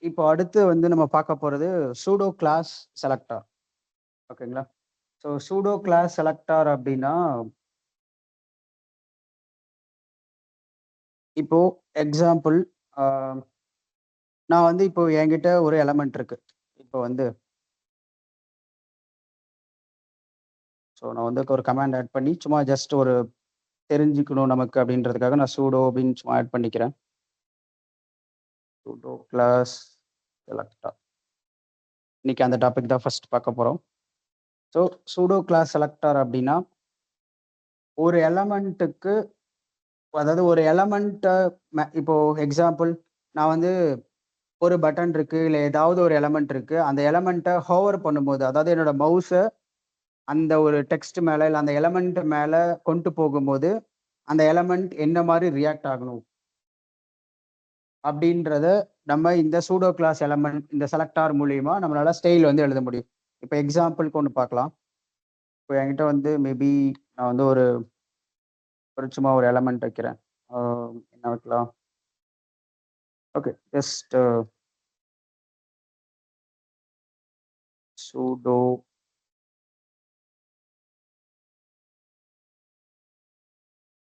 இப்போ அடுத்து வந்து நம்ம பார்க்க போறது சூடோ கிளாஸ் செலக்டார். ஓகேங்களா? ஸோ சூடோ கிளாஸ் செலக்டார் அப்படின்னா, இப்போ எக்ஸாம்பிள் ஆ நான் வந்து இப்போ என்கிட்ட ஒரு எலமெண்ட் இருக்கு. இப்போ வந்து நான் வந்து ஒரு கமாண்ட் ஆட் பண்ணி சும்மா ஜஸ்ட் ஒரு தெரிஞ்சுக்கணும் நமக்கு அப்படின்றதுக்காக நான் சூடோ அப்படின்னு சும்மா ஆட் பண்ணிக்கிறேன். Pseudo class selector. இன்னைக்கு அந்த டாபிக் தான் ஃபர்ஸ்ட் பார்க்க போறோம். ஸோ சூடோ கிளாஸ் செலக்டார் அப்படின்னா, ஒரு எலமெண்ட்டுக்கு அதாவது ஒரு எலமெண்ட்ட இப்போ எக்ஸாம்பிள் நான் வந்து ஒரு பட்டன் இருக்கு, இல்ல ஏதாவது ஒரு எலமெண்ட் இருக்கு. அந்த எலமெண்ட்ட ஹோவர் பண்ணும்போது, அதாவது என்னோட மவுஸ அந்த ஒரு டெக்ஸ்ட் மேல, இல்ல அந்த எலமெண்ட் மேல கொண்டு போகும்போது, அந்த எலமெண்ட் என்ன மாரி ரியாக்ட் ஆகணும்? அப்படின்றத நம்ம இந்த சூடோ கிளாஸ் எலமெண்ட் இந்த செலக்டார் மூலியமா நம்மளால ஸ்டைல் வந்து எழுத முடியும். இப்ப எக்ஸாம்பிள்க்கு ஒண்ணு பார்க்கலாம். இப்போ என்கிட்ட வந்து மேபி நான் வந்து ஒரு சும்மா ஒரு எலமெண்ட் வைக்கிறேன். ஆ என்ன வைக்கலாம்? Okay. Just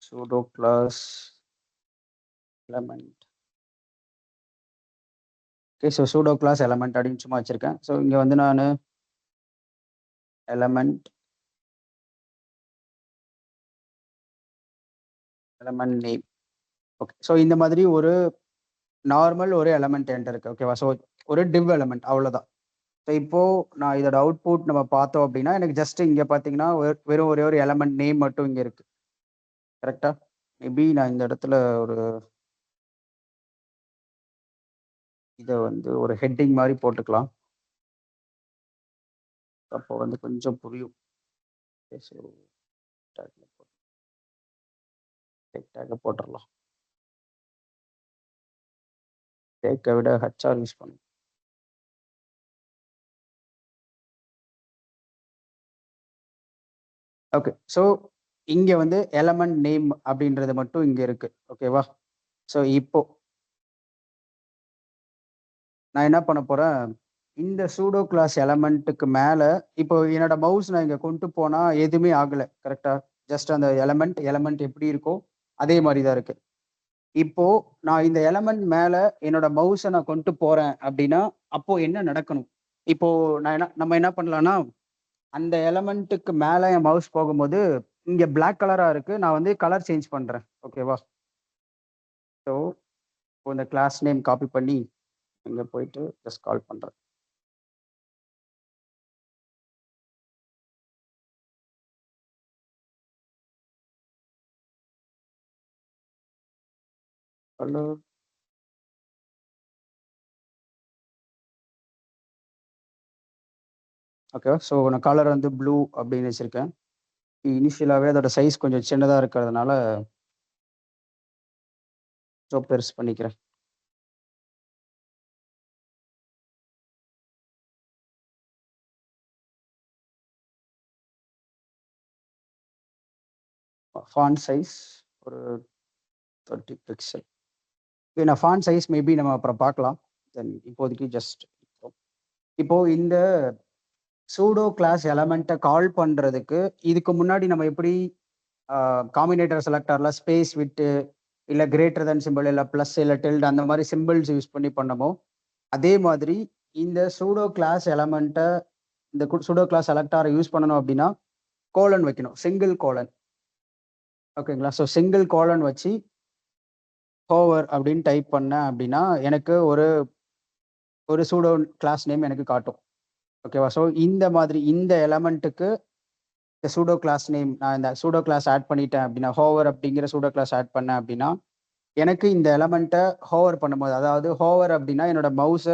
sudo class element. Okay. sudo class element அப்படின்னு சும்மா வச்சிருக்கேன். இங்க வந்து நானு element name. ஓகே. இந்த மாதிரி ஒரு நார்மல் ஒரு எலமெண்ட் என்கிட்ட இருக்கு. ஓகேவா? ஒரு div எலமெண்ட் அவ்வளோதான். இப்போ நான் இதோட அவுட்புட் நம்ம பார்த்தோம் அப்படின்னா, எனக்கு ஜஸ்ட் இங்க பார்த்தீங்கன்னா, வெறும் ஒரே ஒரு எலமெண்ட் நேம் மட்டும் இங்க இருக்கு. கரெக்ட்டா? மேபி நான் இந்த இடத்துல இத வந்து ஒரு ஹெட்டிங் மாரி போட்டுக்கலாம். அப்போ வந்து கொஞ்சம் புரியும். டேக் போட்டுறலாம். டேக்க விட ஹெச்ஆர் யூஸ் பண்ணும். ஓகே. இங்க வந்து எலமெண்ட் நேம் அப்படின்றது மட்டும் இங்க இருக்கு. ஓகேவா? இப்போ நான் என்ன பண்ண போறேன், இந்த சூடோ கிளாஸ் எலமெண்ட்டுக்கு மேல இப்போ என்னோட மவுஸ் நான் இங்க கொண்டு போனா எதுவுமே ஆகல. கரெக்ட்டா? ஜஸ்ட் அந்த எலமெண்ட் எப்படி இருக்கோ, அதே மாரி தான் இருக்கு. இப்போ நான் இந்த எலமெண்ட் மேல என்னோட மவுஸ நான் கொண்டு போறேன் அப்படின்னா, அப்போ என்ன நடக்கணும்? இப்போ நம்ம என்ன பண்ணலாம்னா, அந்த எலமெண்ட்டுக்கு மேல என் மவுஸ் போகும்போது, இங்க பிளாக் கலரா இருக்கு. நான் வந்து கலர் சேஞ்ச் பண்றேன். ஓகேவா? ஸோ, இப்போ இந்த கிளாஸ் நேம் காப்பி பண்ணி, இங்க போயிட்டு ஜஸ்ட் கால் பண்றேன். ஹலோ. ஓகே. நான் கலர் வந்து ப்ளூ அப்படின்னு வச்சிருக்கேன். இனிஷியலாவே அதோட சைஸ் கொஞ்சம் சின்னதா இருக்கிறதுனால, பெருசு பண்ணிக்கிறேன். ஃபாண்ட் சைஸ் ஒரு 30 பிக்சல். நான் ஃபாண்ட் சைஸ் மேபி நம்ம அப்புறம் பார்க்கலாம். தென் இப்போதைக்கு ஜஸ்ட் இப்போ இந்த சூடோ கிளாஸ் எலமெண்ட்ட கால் பண்றதுக்கு, இதுக்கு முன்னாடி நம்ம எப்படி காம்பினேட்டர் செலக்டர்ல ஸ்பேஸ் விட்டு, இல்ல கிரேட்டர் தென் சிம்பல், இல்ல பிளஸ், இல்ல டில்ட் அந்த மாரி சிம்பிள்ஸ் யூஸ் பண்ணி பண்ணமோ, அதே மாதிரி இந்த சூடோ கிளாஸ் எலமெண்ட்ட இந்த சூடோ கிளாஸ் செலக்டார யூஸ் பண்ணணும் அப்படின்னா, கோலன் வைக்கணும். Single colon. ஓகேங்களா? சிங்கிள் கோலன் வச்சு ஹோவர் அப்படின்னு டைப் பண்ணேன் அப்படின்னா, எனக்கு ஒரு சூடோ கிளாஸ் நேம் எனக்கு காட்டும். ஓகேவா? இந்த மாதிரி இந்த எலமெண்ட்டுக்கு இந்த சூடோ கிளாஸ் நேம் நான் இந்த சூடோ கிளாஸ் ஆட் பண்ணிட்டேன் அப்படின்னா, ஹோவர் அப்படிங்கிற சூடோ கிளாஸ் ஆட் பண்ணேன் அப்படின்னா, எனக்கு இந்த எலமெண்ட்ட ஹோவர் பண்ணும்போது, அதாவது ஹோவர் அப்படின்னா என்னோட மவுஸ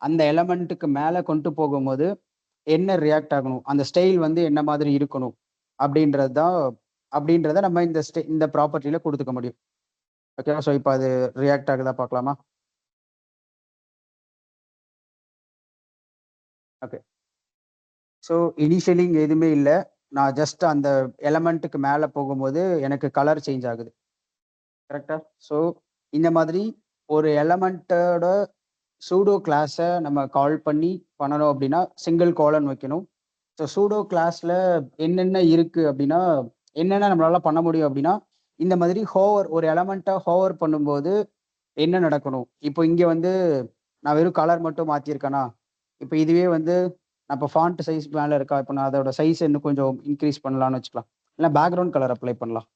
அந்த எலமெண்ட்டுக்கு மேல கொண்டு போகும்போது என்ன ரியாக்ட் ஆகணும்? அந்த ஸ்டைல் வந்து என்ன மாதிரி இருக்கணும்? அப்படின்றது தான் அப்படின்றத நம்ம இந்த ப்ராப்பர்ட்டில குடுத்துக்க முடியும். ஓகேவா? இப்ப அது ரியாக்ட் ஆகுதா பார்க்கலாமா? ஓகே. இனிஷியலி இங்க எதுவுமே இல்ல. நான் ஜஸ்ட் அந்த எலமெண்ட்டுக்கு மேல போகும்போது எனக்கு கலர் சேஞ்ச் ஆகுது. கரெக்ட்டா? இந்த மாதிரி ஒரு எலமெண்ட்டோட சூடோ கிளாஸை நம்ம கால் பண்ணி பண்ணணும் அப்படின்னா சிங்கிள் கோலன் வைக்கணும். ஸோ சூடோ கிளாஸ்ல என்னென்ன இருக்கு அப்படின்னா, என்னென்ன நம்மளால பண்ண முடியும் அப்படின்னா, இந்த மாதிரி ஹோவர் ஒரு எலமெண்ட்டை ஹோவர் பண்ணும்போது என்ன நடக்கணும்? இப்போ இங்க வந்து நான் வெறும் கலர் மட்டும் மாத்தியிருக்கேனா, இப்போ இதுவே வந்து நான் இப்போ ஃபாண்ட் சைஸ் மேல இருக்கா, இப்போ நான் அதோட சைஸ் இன்னும் கொஞ்சம் இன்க்ரீஸ் பண்ணலாம்னு வச்சுக்கலாம். இல்ல பேக்கிரவுண்ட் கலர் அப்ளை பண்ணலாம்.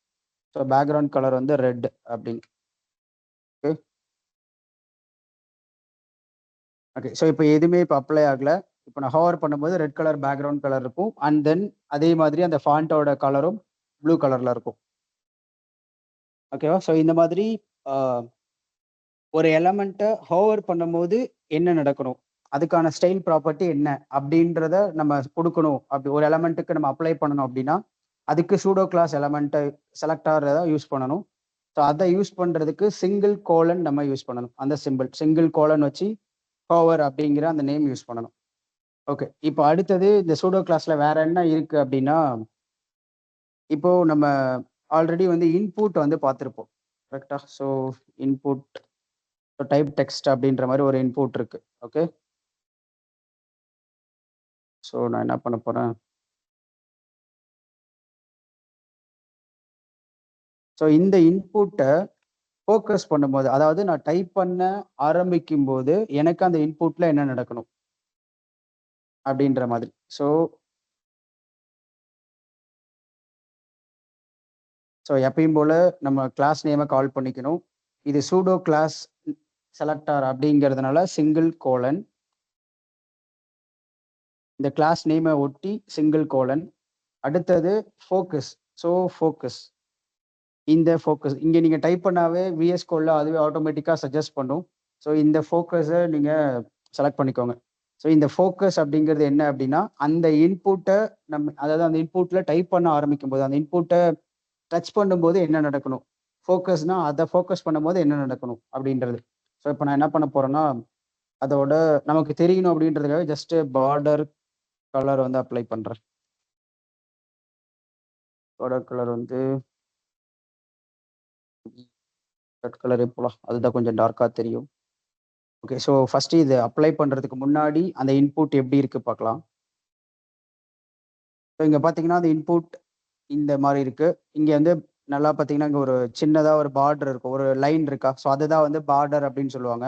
ஸோ பேக்கிரவுண்ட் கலர் வந்து ரெட் அப்படின்னு. ஓகே. ஓகே. ஸோ இப்போ எதுவுமே இப்போ அப்ளை ஆகல. இப்போ நான் ஹோவர் பண்ணும்போது ரெட் கலர் பேக்கிரவுண்ட் கலர் இருக்கும். அண்ட் தென் அதே மாதிரி அந்த ஃபாண்ட்டோட கலரும் ப்ளூ கலர்ல இருக்கும். ஓகேவா? ஸோ இந்த மாதிரி அ ஒரு எலமெண்ட்ட ஹோவர் பண்ணும்போது என்ன நடக்கணும்? அதுக்கான ஸ்டைல் ப்ராப்பர்ட்டி என்ன? அப்படின்றத நம்ம குடுக்கணும். அப்படி ஒரு எலமெண்ட்டுக்கு நம்ம அப்ளை பண்ணணும் அப்படின்னா, அதுக்கு சூடோ கிளாஸ் எலமெண்ட்ட செலக்டார் யூஸ் பண்ணணும். ஸோ அத யூஸ் பண்றதுக்கு சிங்கிள் கோலன் நம்ம யூஸ் பண்ணணும். அந்த சிம்பிள் சிங்கிள் கோலன் வச்சு ஹோவர் அப்படிங்கிற அந்த நேம் யூஸ் பண்ணணும். ஓகே. இப்போ அடுத்தது இந்த சூடோ கிளாஸ்ல வேற என்ன இருக்கு அப்படின்னா, இப்போ நம்ம ஆல்ரெடி வந்து இன்புட் வந்து பார்த்திருப்போம். கரெக்ட்டா? ஸோ இன்புட் டைப் டெக்ஸ்ட் அப்படின்ற மாரி ஒரு இன்புட் இருக்கு. ஓகே. ஸோ நான் என்ன பண்ண போறேன், ஸோ இந்த இன்புட்ட ஃபோக்கஸ் பண்ணும்போது, அதாவது நான் டைப் பண்ண ஆரம்பிக்கும்போது, எனக்கு அந்த இன்புட்ல என்ன நடக்கணும்? அப்படின்ற மாதிரி. ஸோ எப்பயும் போல நம்ம கிளாஸ் நேம கால் பண்ணிக்கணும். இது சூடோ கிளாஸ் செலக்டார் அப்படிங்கிறதுனால சிங்கிள் கோலன். இந்த கிளாஸ் நேம ஒட்டி சிங்கிள் கோலன். அடுத்தது ஃபோக்கஸ். So focus. இந்த ஃபோக்கஸ் இங்க நீங்க டைப் பண்ணாவே விஎஸ் கோட்ல அதுவே ஆட்டோமேட்டிக்கா சஜெஸ்ட் பண்ணும். ஸோ இந்த ஃபோக்கஸ நீங்க செலக்ட் பண்ணிக்கோங்க. ஸோ இந்த ஃபோக்கஸ் அப்படிங்கிறது என்ன அப்படின்னா, அந்த இன்புட்ட அதாவது அந்த இன்புட்ல டைப் பண்ண ஆரம்பிக்கும்போது, அந்த இன்புட்ட டச் பண்ணும்போது என்ன நடக்கணும்? ஃபோக்கஸ்னா அத ஃபோக்கஸ் பண்ணும்போது என்ன நடக்கணும்? அப்படின்றது. ஸோ இப்ப நான் என்ன பண்ண போறேன்னா, அதோட நமக்கு தெரியணும் அப்படின்றதுக்காக ஜஸ்ட் பார்டர் கலர் வந்து அப்ளை பண்றேன். பார்டர் கலர் வந்து ரெட் கலரே போலாம். அதுதான் கொஞ்சம் டார்க்கா தெரியும். ஓகே. ஸோ ஃபர்ஸ்ட் இது அப்ளை பண்றதுக்கு முன்னாடி அந்த இன்புட் எப்படி இருக்கு பார்க்கலாம். ஸோ இங்க பார்த்தீங்கன்னா, அந்த இன்புட் இந்த மாரி இருக்கு. இங்க வந்து நல்லா பார்த்தீங்கன்னா, இங்க ஒரு சின்னதா ஒரு பார்டர் இருக்கும். ஒரு லைன் இருக்கா? ஸோ அதுதான் வந்து பார்டர் அப்படின்னு சொல்லுவாங்க.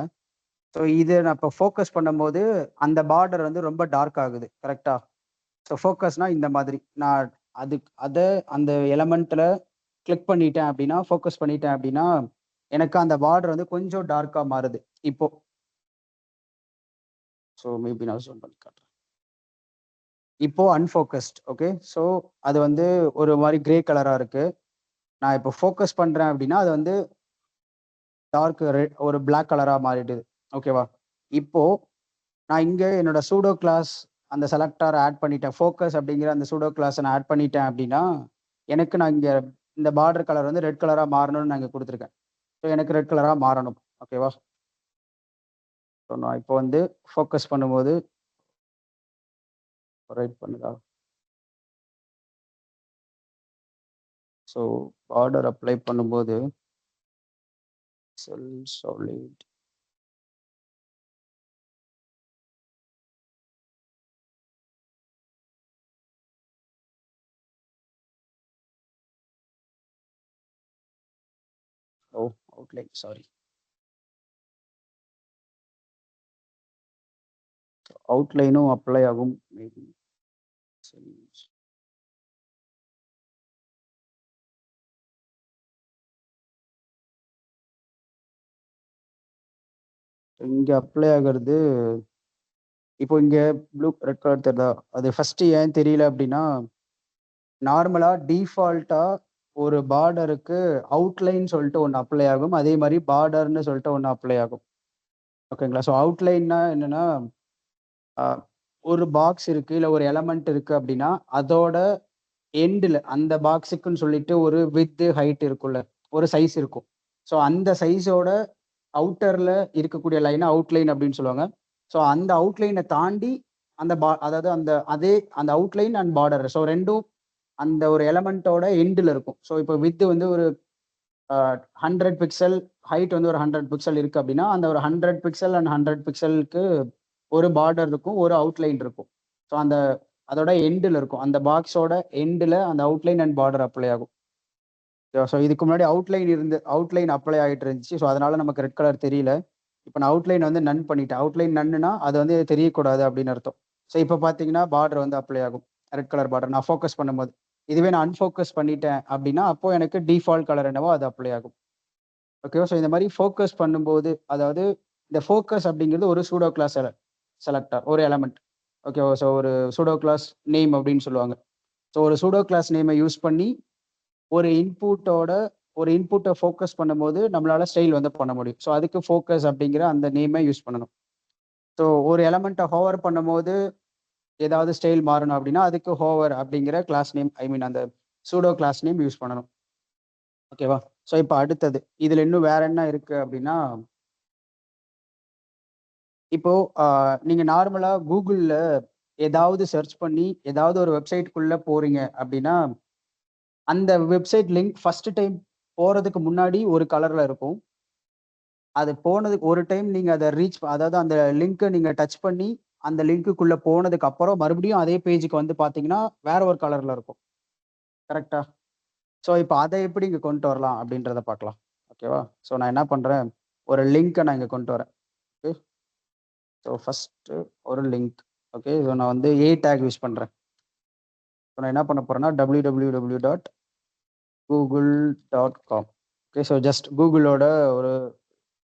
ஸோ இத நான் இப்ப ஃபோக்கஸ் பண்ணும்போது, அந்த பார்டர் வந்து ரொம்ப டார்க் ஆகுது. கரெக்ட்டா? ஸோ ஃபோக்கஸ்னா இந்த மாதிரி. நான் அத அந்த எலமெண்ட்ல கிளிக் பண்ணிட்டேன் அப்படின்னா, ஃபோக்கஸ் பண்ணிட்டேன் அப்படின்னா, எனக்கு அந்த பார்டர் வந்து கொஞ்சம் டார்க்கா மாறுது. இப்போ. ஸோ மேபி நான் ஜூம் பண்ணி காட்டுறேன். இப்போ அன்ஃபோகஸ்ட். ஓகே. ஸோ அது வந்து ஒரு மாரி கிரே கலரா இருக்கு. நான் இப்போ ஃபோக்கஸ் பண்றேன் அப்படின்னா, அது வந்து டார்க் ரெட் ஒரு பிளாக் கலரா மாறிடுது. ஓகேவா? இப்போ நான் இங்க என்னோட சூடோ கிளாஸ் அந்த செலக்டார் ஆட் பண்ணிட்டேன். ஃபோக்கஸ் அப்படிங்கிற அந்த சூடோ கிளாஸ நான் ஆட் பண்ணிட்டேன் அப்படின்னா, எனக்கு நான் இங்க இந்த பார்டர் கலர் வந்து ரெட் கலரா மாறணும்னு நான் இங்க குடுத்துருக்கேன். ஸோ எனக்கு ரெட் கலரா மாறணும். ஓகேவா? ஸோ நான் இப்போ வந்து ஃபோக்கஸ் பண்ணும்போது ரைட் பண்ணுதா? ஸோ பார்டர் அப்ளை பண்ணும்போது cell solid oh! Outline sorry. அவுட்லைனும் அப்ளை ஆகும் மேபி. சரி. இங்க அப்ளை ஆகுறது இப்போ இங்க ரெட் கலர் தெரியுதா? அது ஃபர்ஸ்ட் ஏன் தெரியல அப்டின்னா, நார்மலா டிஃபால்ட்டா ஒரு பார்டருக்கு அவுட்லைன் சொல்லிட்டு ஒண்ணு அப்ளை ஆகும். அதே மாரி பார்டர்ன்னு சொல்லிட்டு ஒண்ணு அப்ளை ஆகும். ஓகேங்களா? ஸோ அவுட்லைன்னா என்னன்னா, அ ஒரு பாக்ஸ் இருக்கு, இல்ல ஒரு எலமெண்ட் இருக்கு அப்டின்னா, அதோட எண்டுல அந்த பாக்ஸுக்குன்னு சொல்லிட்டு ஒரு விட்த், ஹைட் இருக்கும்ல. ஒரு சைஸ் இருக்கும். ஸோ அந்த சைஸோட அவுட்டர்ல இருக்கக்கூடிய லைன அவுட்லைன் அப்படின்னு சொல்லுவாங்க. ஸோ அந்த அவுட்லைன தாண்டி அந்த அதாவது அந்த அவுட்லைன் அண்ட் பார்டர். ஸோ 2ம் அந்த ஒரு எலமென்ட்டோட எண்டுல இருக்கும். ஸோ இப்போ விட்த் வந்து ஒரு 100 பிக்சல் ஹைட் வந்து ஒரு 100 பிக்சல் இருக்கு அப்படின்னா, அந்த ஒரு 100 பிக்சல் அண்ட் 100 பிக்சலுக்கு ஒரு பார்டர் இருக்கும், ஒரு அவுட்லைன் இருக்கும். ஸோ அந்த அதோட எண்டுல இருக்கும். அந்த பாக்ஸோட எண்டுல அந்த அவுட்லைன் அண்ட் பார்டர் அப்ளை ஆகும். ஸோ இதுக்கு முன்னாடி அவுட்லைன் அப்ளை ஆகிட்டு இருந்துச்சு. ஸோ அதனால நமக்கு ரெட் கலர் தெரியல. இப்போ நான் அவுட்லைன் வந்து நன் பண்ணிட்டேன். அவுட்லைன் நன்னுனா அது வந்து தெரியக்கூடாது அப்படின்னு அர்த்தம். ஸோ இப்போ பார்த்தீங்கன்னா பார்டர் வந்து அப்ளை ஆகும். ரெட் கலர் பார்டர் நான் ஃபோக்கஸ் பண்ணும்போது. இதுவே நான் அன்ஃபோக்கஸ் பண்ணிட்டேன் அப்படின்னா, அப்போ எனக்கு டிஃபால்ட் கலர் என்னவோ அது அப்ளை ஆகும். ஓகேவா? ஸோ இந்த மாரி ஃபோக்கஸ் பண்ணும்போது, அதாவது இந்த ஃபோக்கஸ் அப்படிங்கிறது ஒரு சூடோ கிளாஸ் செலக்டர், ஒரு எலமெண்ட். ஓகேவா? ஸோ ஒரு சூடோ கிளாஸ் நேம் அப்படின்னு சொல்லுவாங்க. ஸோ ஒரு சூடோ கிளாஸ் நேமை யூஸ் பண்ணி ஒரு இன்புட்ட ஃபோக்கஸ் பண்ணும்போது, நம்மளால ஸ்டைல் வந்து பண்ண முடியும். ஸோ அதுக்கு ஃபோக்கஸ் அப்படிங்கிற அந்த நேமை யூஸ் பண்ணணும். ஸோ ஒரு எலமெண்ட்ட ஹோவர் பண்ணும்போது, ஏதாவது ஸ்டைல் மாறணும் அப்படின்னா, அதுக்கு ஹோவர் அப்படிங்கிற கிளாஸ் நேம் அந்த சூடோ கிளாஸ் நேம் யூஸ் பண்ணணும். ஓகேவா? ஸோ இப்ப அடுத்தது. இதுல இன்னும் வேற என்ன இருக்கு அப்படின்னா, இப்போ நீங்க நார்மலா Googleல ஏதாவது சர்ச் பண்ணி, ஏதாவது ஒரு வெப்சைட்குள்ள போறீங்க அப்படின்னா, அந்த வெப்சைட் லிங்க் ஃபர்ஸ்ட் டைம் போறதுக்கு முன்னாடி ஒரு கலர்ல இருக்கும். அது போனதுக்கு ஒரு டைம் நீங்க அத அதாவது அந்த லிங்க்க நீங்க டச் பண்ணி, அந்த லிங்க்குக்குள்ள போனதுக்கு அப்புறம் மறுபடியும் அதே பேஜ்க்கு வந்து பார்த்தீங்கன்னா, வேற ஒரு கலர்ல இருக்கும். கரெக்ட்டா? ஸோ இப்ப அத எப்படி இங்க கொண்டு வரலாம் அப்படின்றத பார்க்கலாம். ஓகேவா? ஸோ நான் என்ன பண்றேன், ஒரு லிங்க்க நான் இங்க கொண்டு வரேன். ஓகே. ஸோ ஃபர்ஸ்ட்டு ஒரு லிங்க். ஓகே. ஸோ நான் வந்து டேக் யூஸ் பண்றேன். ஸோ நான் என்ன பண்ண போறேன்னா, www.google.com. ஓகே. ஸோ ஜஸ்ட் கூகுளோட ஒரு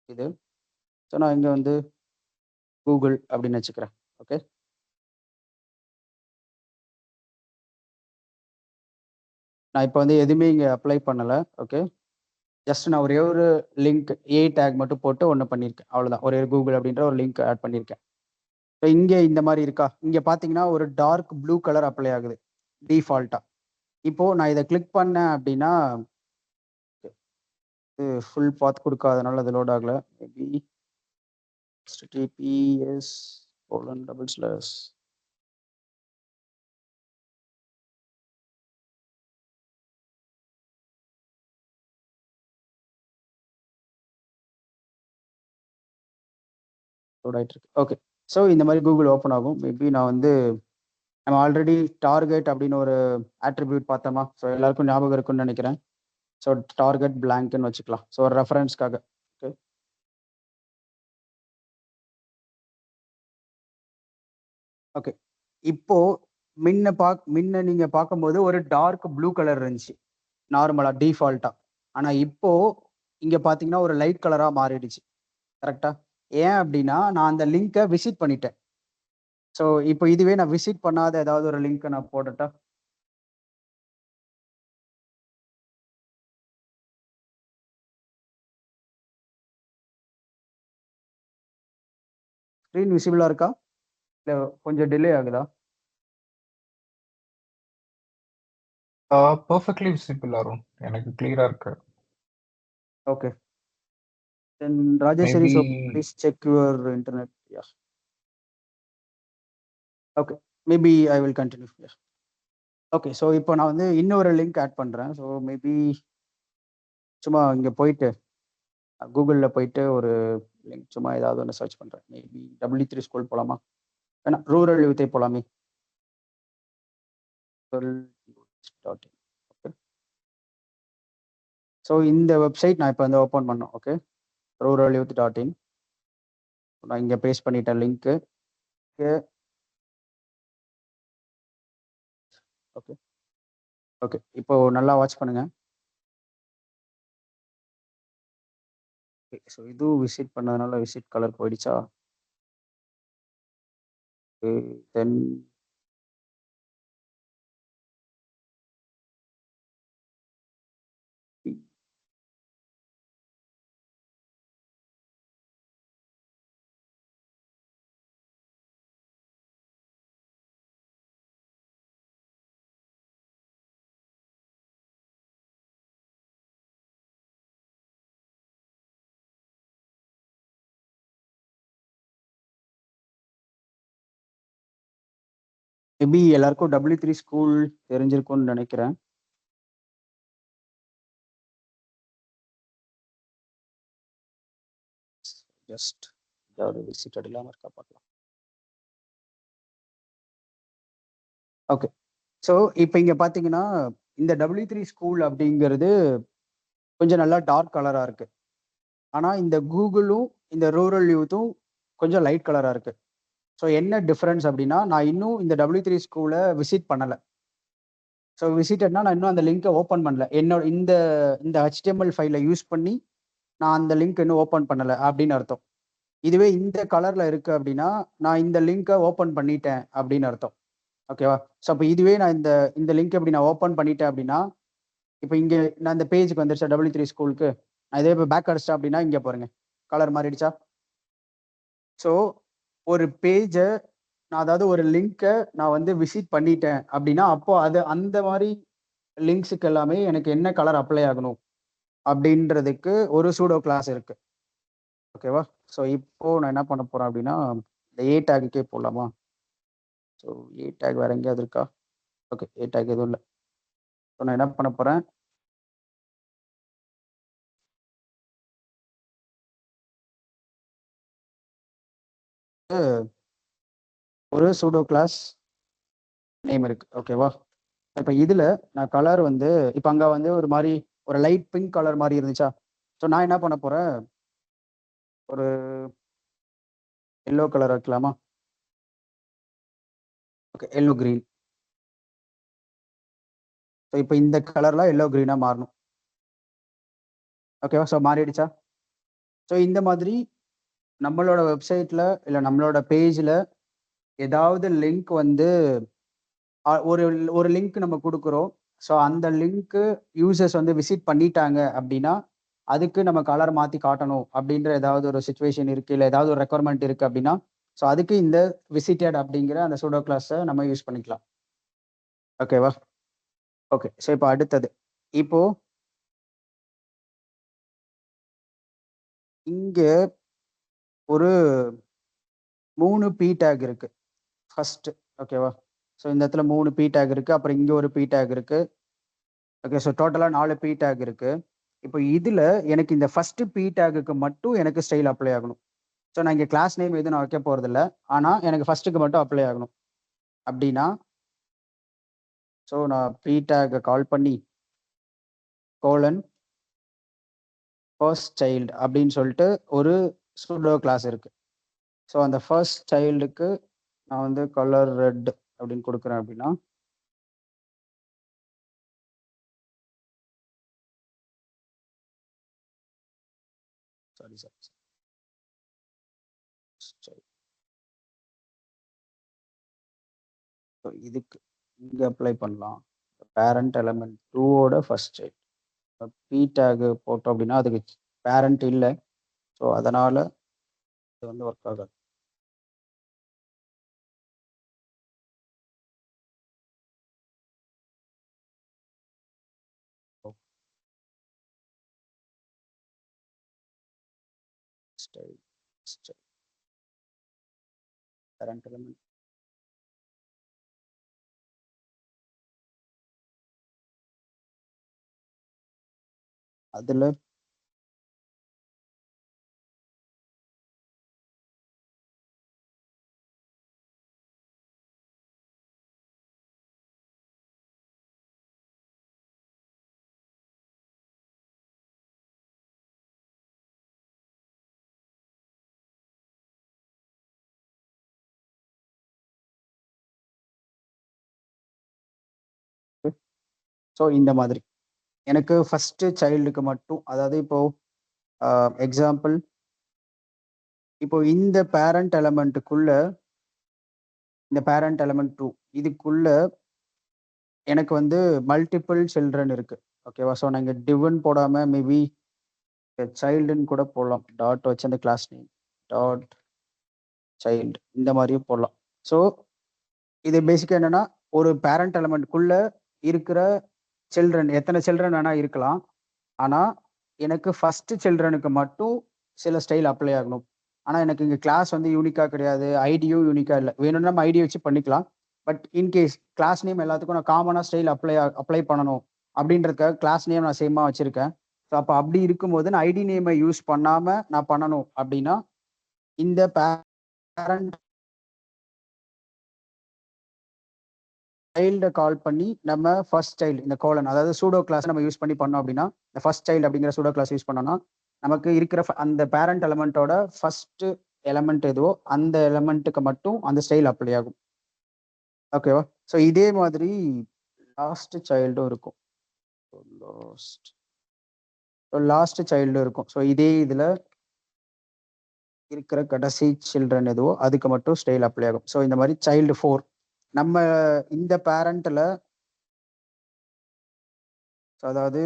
இது. ஸோ நான் இங்க வந்து கூகுள் அப்படின்னு வச்சுக்கிறேன். ஓகே. நான் இப்ப வந்து எதுவுமே இங்க அப்ளை பண்ணல. ஓகே. ஜஸ்ட் நான் ஒரே ஒரு லிங்க் டேக் மட்டும் போட்டு ஒண்ணு பண்ணியிருக்கேன். அவ்வளோதான். ஒரே கூகுள் அப்படின்ற ஒரு லிங்க் ஆட் பண்ணியிருக்கேன். இப்ப இங்க இந்த மாரி இருக்கா? இங்க பார்த்தீங்கன்னா, ஒரு டார்க் ப்ளூ கலர் அப்ளை ஆகுது. டிஃபால்ட்டா. இப்போ நான் இத கிளிக் பண்ணேன் அப்படின்னா, இது ஃபுல் பாத் குடுக்காதனால அது லோட் ஆகல. மேபி https:// லோட் ஆயிட்டு இருக்கு. ஓகே. ஸோ இந்த மாரி கூகுள் ஓப்பன் ஆகும். மேபி நான் வந்து நம்ம ஆல்ரெடி டார்கெட் அப்படின்னு ஒரு அட்ரிபியூட் பார்த்தோமா? ஸோ எல்லாருக்கும் ஞாபகம் இருக்கும்னு நெனைக்கிறேன். ஸோ டார்கெட் பிளாங்க்ன்னு வச்சுக்கலாம். ஸோ ஒரு ரெஃபரன்ஸ்க்காக. ஓகே. ஓகே. இப்போ முன்ன நீங்க பார்க்கும்போது ஒரு டார்க் ப்ளூ கலர் இருந்துச்சு. நார்மலா டிஃபால்ட்டா. ஆனா இப்போ இங்க பார்த்தீங்கன்னா, ஒரு லைட் கலரா மாறிடுச்சு. கரெக்ட்டா? ஏன் அப்டின்னா, நான் அந்த லிங்க்க விசிட் பண்ணிட்டேன். ஸோ இப்போ இதுவே நான் விசிட் பண்ணாத ஏதாவது ஒரு லிங்க்க நான் போடட்டா? ஸ்க்ரீன் விசிபிளா இருக்கா? இல்ல கொஞ்சம் டிலே ஆகுதா? Perfectly visible Arun. எனக்கு கிளியரா இருக்கு. Okay. Then Rajeshwari, maybe so please check your internet. Yeah! Okay. Maybe I will continue. Yeah! Okay. So இப்போ நான் வந்து இன்னொரு லிங்க் ஆட் பண்றேன். ஸோ மேபி சும்மா இங்க போயிட்டு கூகுள்ல போயிட்டு ஒரு லிங்க் சும்மா ஏதாவது ஒண்ணு சர்ச் பண்றேன். மேபி W3 ஸ்கூல் போலாமா? வேணாம் ரூரல் யூத்தே போலாமே. rural.in. ஓகே. ஸோ இந்த வெப்சைட் நான் இப்ப வந்து ஓப்பன் பண்ணோம். ஓகே. ruralyouth.in. நான் இங்க பேஸ்ட் பண்ணிட்டேன் லிங்க்கு. ஓகே. ஓகே. ஓகே. இப்போ நல்லா வாட்ச் பண்ணுங்க. ஓகே. ஸோ இதுவும் விசிட் பண்ணதுனால விசிட் கலர் போயிடுச்சா? ஓகே. தென் மேபி எல்லாருக்கும் W3 ஸ்கூல் தெரிஞ்சிருக்கும்னு நெனைக்கிறேன். ஜஸ்ட் ஏதாவது விசிட்டட் இல்லாமல் இருக்கா பார்க்கலாம். ஓகே. ஸோ இப்போ இங்கே பார்த்தீங்கன்னா இந்த W3 ஸ்கூல் அப்படிங்கிறது கொஞ்சம் நல்லா டார்க் கலராக இருக்கு. ஆனால் இந்த கூகுளும் இந்த ரூரல் யூத்தும் கொஞ்சம் லைட் கலராக இருக்கு. ஸோ என்ன டிஃப்ரென்ஸ் அப்படின்னா நான் இன்னும் இந்த W3 ஸ்கூலை விசிட் பண்ணலை. ஸோ விசிட்டட்னா நான் இன்னும் அந்த லிங்கை ஓப்பன் பண்ணல. என்னோட இந்த இந்த HTML ஃபைலை யூஸ் பண்ணி நான் அந்த லிங்க் இன்னும் ஓப்பன் பண்ணலை அப்படின்னு அர்த்தம். இதுவே இந்த கலரில் இருக்குது அப்படின்னா நான் இந்த லிங்கை ஓப்பன் பண்ணிட்டேன் அப்படின்னு அர்த்தம். ஓகேவா? ஸோ அப்போ இதுவே நான் இந்த இந்த லிங்க் எப்படி நான் ஓப்பன் பண்ணிட்டேன் அப்படின்னா இப்போ இங்கே நான் இந்த பேஜுக்கு வந்துருச்சா W3 ஸ்கூலுக்கு. நான் இதே இப்போ பேக் அடிச்சிட்டேன் அப்படின்னா இங்கே பாருங்க கலர் மாறிடுச்சா. ஸோ ஒரு பேஜை நான் அதாவது ஒரு லிங்க்கை நான் வந்து விசிட் பண்ணிட்டேன் அப்படின்னா அப்போ அது அந்த மாதிரி லிங்க்ஸுக்கு எல்லாமே எனக்கு என்ன கலர் அப்ளை ஆகணும் அப்படின்றதுக்கு ஒரு சூடோ கிளாஸ் இருக்கு. ஓகேவா? ஸோ இப்போ நான் என்ன பண்ண போறேன் அப்படின்னா இந்த ஏ டேக்குக்கே போடலாமா? ஸோ ஏ டேக் வேற எங்கேயாவது இருக்கா? ஓகே, ஏ டேக் எதுவும் இல்லை. ஸோ நான் என்ன பண்ண போறேன், ஒரு சூடோ கிளாஸ் நேம் இருக்கு. ஓகேவா? இப்போ இதுல நான் கலர் வந்து இப்போ அங்க வந்து ஒரு மாதிரி ஒரு லைட் பிங்க் கலர் மாதிரி இருந்துச்சா. ஸோ நான் என்ன பண்ண போறேன், ஒரு எல்லோ கலர் வைக்கலாமா? Okay, yellow green. ஸோ இப்போ இந்த கலர்லாம் எல்லோ கிரீனா மாறணும். ஓகேவா? ஸோ மாறிடுச்சா. ஸோ இந்த மாதிரி நம்மளோட வெப்சைட்ல இல்லை நம்மளோட பேஜில் ஏதாவது லிங்க் வந்து ஒரு ஒரு லிங்க் நம்ம கொடுக்குறோம். ஸோ அந்த லிங்க்கு யூசர்ஸ் வந்து விசிட் பண்ணிட்டாங்க அப்படின்னா அதுக்கு நம்ம கலர் மாற்றி காட்டணும் அப்படின்ற ஏதாவது ஒரு சுச்சுவேஷன் இருக்குது, இல்லை ஏதாவது ஒரு ரெக்குவயர்மெண்ட் இருக்குது அப்படின்னா ஸோ அதுக்கு இந்த விசிட்டட் அப்படிங்கிற அந்த சூடோ கிளாஸை நம்ம யூஸ் பண்ணிக்கலாம். ஓகேவா? ஓகே. ஸோ இப்போ அடுத்தது இப்போ இங்கே ஒரு 3 பி டேக் இருக்கு ஃபர்ஸ்ட். ஓகேவா? ஸோ இந்த இடத்துல 3 பி டேக் இருக்கு, அப்புறம் இங்கே ஒரு பி டேக் இருக்கு. ஓகே, ஸோ டோட்டலாக 4 பி டேக் இருக்கு. இப்போ இதில் எனக்கு இந்த ஃபர்ஸ்ட் பி டேக்குக்கு மட்டும் எனக்கு ஸ்டைல் அப்ளை ஆகணும். ஸோ நான் இங்கே கிளாஸ் நேம் எதுவும் நான் வைக்க போகிறதில்ல, ஆனால் எனக்கு ஃபர்ஸ்ட்டுக்கு மட்டும் அப்ளை ஆகணும் அப்படின்னா ஸோ நான் பி டேக்கை கால் பண்ணி கோலன் ஃபர்ஸ்ட் சைல்டு அப்படின்னு சொல்லிட்டு ஒரு சூடோ கிளாஸ் இருக்கு. ஸோ அந்த ஃபர்ஸ்ட் சைல்டுக்கு நான் வந்து கலர் ரெட் அப்படின்னு கொடுக்குறேன் அப்படின்னா சாரி ஸோ இதுக்கு இங்கே அப்ளை பண்ணலாம். பேரண்ட் எலமெண்ட் 2ஓட ஃபர்ஸ்ட் சைல்டு பி டேக் போட்டோம் அப்படின்னா அதுக்கு பேரண்ட் இல்லை. ஸோ அதனால் இது வந்து ஒர்க் ஆகாது. பேரண்ட் எலமெண்ட் அதில் ஸோ இந்த மாதிரி எனக்கு ஃபர்ஸ்ட் சைல்டுக்கு மட்டும், அதாவது இப்போ எக்ஸாம்பிள் இப்போ இந்த பேரண்ட் எலமெண்ட்டுக்குள்ள இந்த பேரண்ட் எலமெண்ட் 2 இதுக்குள்ள எனக்கு வந்து மல்டிபிள் சில்ட்ரன் இருக்கு. ஓகேவா? ஸோ நான் இங்கே டிவன் போடாமல் மேபி சைல்டுன்னு கூட போடலாம். டாட் வச்சு அந்த கிளாஸ் நேம் டாட் சைல்டு இந்த மாதிரியும் போடலாம். ஸோ இது பேசிக்காக என்னன்னா ஒரு பேரண்ட் எலமெண்ட்குள்ள இருக்கிற சில்ட்ரன் எத்தனை சில்ட்ரன் வேணால் இருக்கலாம், ஆனால் எனக்கு ஃபர்ஸ்ட் சில்ட்ரனுக்கு மட்டும் சில ஸ்டைல் அப்ளை ஆகணும். ஆனால் எனக்கு இங்கே கிளாஸ் வந்து யூனிக்காக கிடையாது, ஐடியும் யூனிக்காக இல்லை. வேணும்னா நம்ம ஐடி வச்சு பண்ணிக்கலாம். பட் இன்கேஸ் கிளாஸ் நேம் எல்லாத்துக்கும் நான் காமனாக ஸ்டைல் அப்ளை பண்ணணும் அப்படின்றதுக்காக கிளாஸ் நேம் நான் சேமாக வச்சுருக்கேன். ஸோ அப்போ அப்படி இருக்கும்போது நான் ஐடி நேமை யூஸ் பண்ணாமல் நான் பண்ணணும் அப்படின்னா இந்த பேரண்ட் சைல்டை கால் பண்ணி நம்ம ஃபர்ஸ்ட் சைல்டு இந்த கோலன், அதாவது சூடோ கிளாஸ் நம்ம யூஸ் பண்ணி பண்ணோம் அப்படின்னா, இந்த ஃபர்ஸ்ட் சைல்டு அப்படிங்கிற சூடோ கிளாஸ் யூஸ் பண்ணோம்னா நமக்கு இருக்கிற அந்த பேரண்ட் எலமெண்ட்டோட ஃபர்ஸ்ட் எலமெண்ட் எதுவோ அந்த எலமெண்ட்டுக்கு மட்டும் அந்த ஸ்டைல் அப்ளை ஆகும். ஓகேவா? ஸோ இதே மாதிரி லாஸ்ட் சைல்டும் இருக்கும். லாஸ்ட் சைல்டும் இருக்கும். ஸோ இதே இதில் இருக்கிற கடைசி சில்ட்ரன் எதுவோ அதுக்கு மட்டும் ஸ்டைல் அப்ளை ஆகும். ஸோ இந்த மாதிரி சைல்டு 4 நம்ம இந்த பேரண்ட்ல, அதாவது